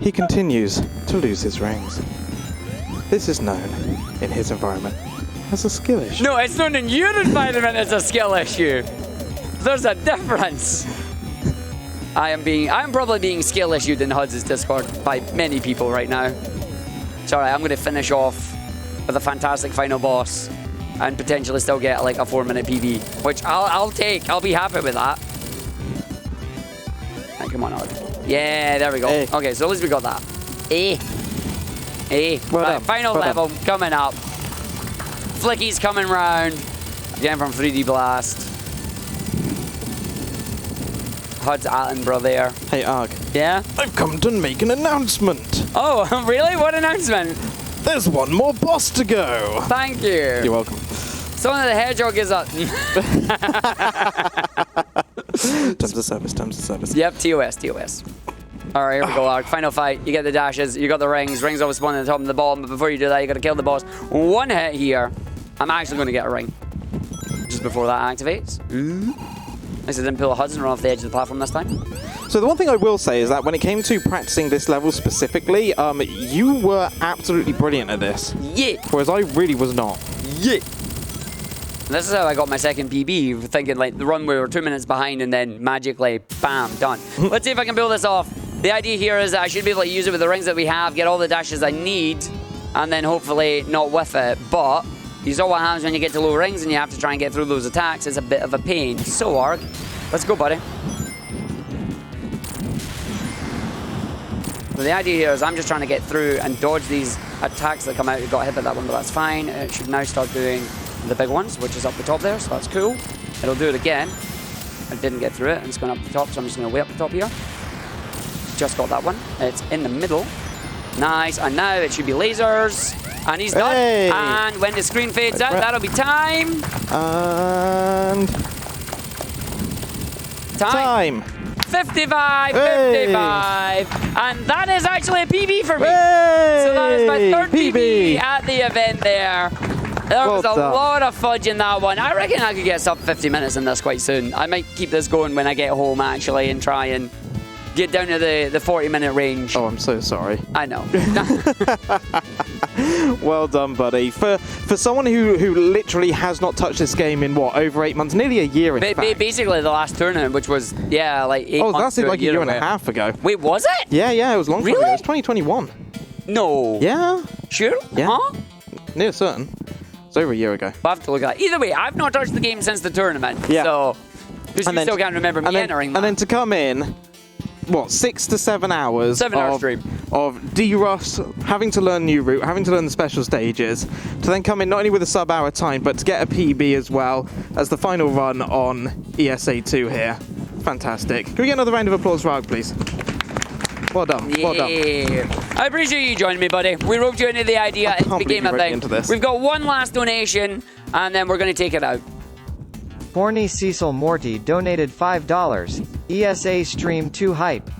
he continues to lose his rings. This is known in his environment as a skill issue. No, it's known in your environment as a skill issue. There's a difference. I'm probably being skill issued in HUD's Discord by many people right now. It's alright, I'm going to finish off with a fantastic final boss and potentially still get like a 4-minute PB, which I'll take. I'll be happy with that. Right, come on, Hud. Yeah, there we go. Hey. Okay, so at least we got that. Well Right, done. final Well level coming up. Flicky's coming round. Again from 3D Blast. HUD's Attenborough there. Hey Arg, Yeah? I've come to make an announcement. Oh, really? What announcement? There's one more boss to go. Thank you. You're welcome. Sonic the Hedgehog is up. Terms of service. Yep, TOS. All right, here we go, Arg. Final fight. You get the dashes. You got the rings. Rings always spawn at the top and the bottom. But before you do that, you got to kill the boss. One hit here. I'm actually going to get a ring. Just before that activates. At least I didn't pull a Hudson run off the edge of the platform this time. So the one thing I will say is that when it came to practicing this level specifically, you were absolutely brilliant at this. Yeah. Whereas I really was not. Yeah. This is how I got my second PB, thinking like the run we were 2 minutes behind and then magically, bam, done. Let's see if I can pull this off. The idea here is that I should be able to use it with the rings that we have, get all the dashes I need, and then hopefully not whiff it. But you saw what happens when you get to low rings and you have to try and get through those attacks. It's a bit of a pain. So, Arg, let's go, buddy. So the idea here is I'm just trying to get through and dodge these attacks that come out. You got hit by that one, but that's fine. It should now start doing the big ones, which is up the top there, so that's cool. It'll do it again. I didn't get through it, and it's going up the top, so I'm just going to way up the top here. Just got that one. It's in the middle. Nice, and now it should be lasers. And he's done. Hey. And when the screen fades out, that'll be time. And... Time. 55, Hey. 55. And that is actually a PB for me. Hey. So that is my third PB PB. at the event there. There was a lot of fudge in that one. I reckon I could get sub 50 minutes in this quite soon. I might keep this going when I get home, actually, and try and get down to the 40-minute range. Oh, I'm so sorry. I know. Well done, buddy. For someone who literally has not touched this game in, what, over 8 months? Nearly a year, in fact. Basically, the last tournament, which was, yeah, like 8 months. Oh, that's like a year and a half ago. Wait, was it? Yeah, it was long time ago. Really? It was 2021. No. Yeah. Sure? Yeah. Huh? Near certain. It's over a year ago. We'll have to look at that. Either way, I've not touched the game since the tournament. Yeah. So, because you still can't remember me entering that. And then to come in, what, 6 to 7 hours 7-hour stream of D-Rush, having to learn new route, having to learn the special stages, to then come in not only with a sub-hour time, but to get a PB as well as the final run on ESA 2 here. Fantastic. Can we get another round of applause for Arg, please? Well done. Yeah. Well done. I appreciate you joining me, buddy. We roped you into the idea. It became a thing. Into this. We've got one last donation, and then we're going to take it out. Horny Cecil Morty donated $5. ESA Stream 2 Hype.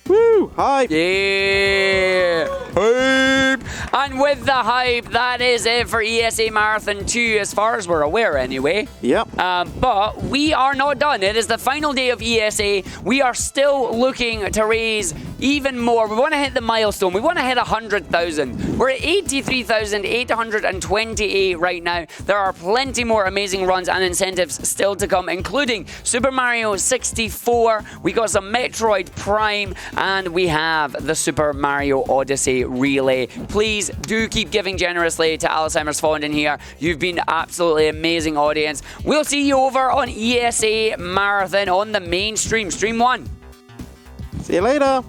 Woo! Hype! Yeah! Hype! And with the hype, that is it for ESA Marathon 2, as far as we're aware anyway. Yep. But we are not done. It is the final day of ESA. We are still looking to raise even more. We want to hit the milestone. We want to hit 100,000. We're at 83,828 right now. There are plenty more amazing runs and incentives still to come, including Super Mario 64. We got some Metroid Prime, and we have the Super Mario Odyssey relay. Please do keep giving generously to Alzheimer's Fund in here. You've been absolutely amazing audience. We'll see you over on ESA Marathon on the main stream, stream 1. See you later.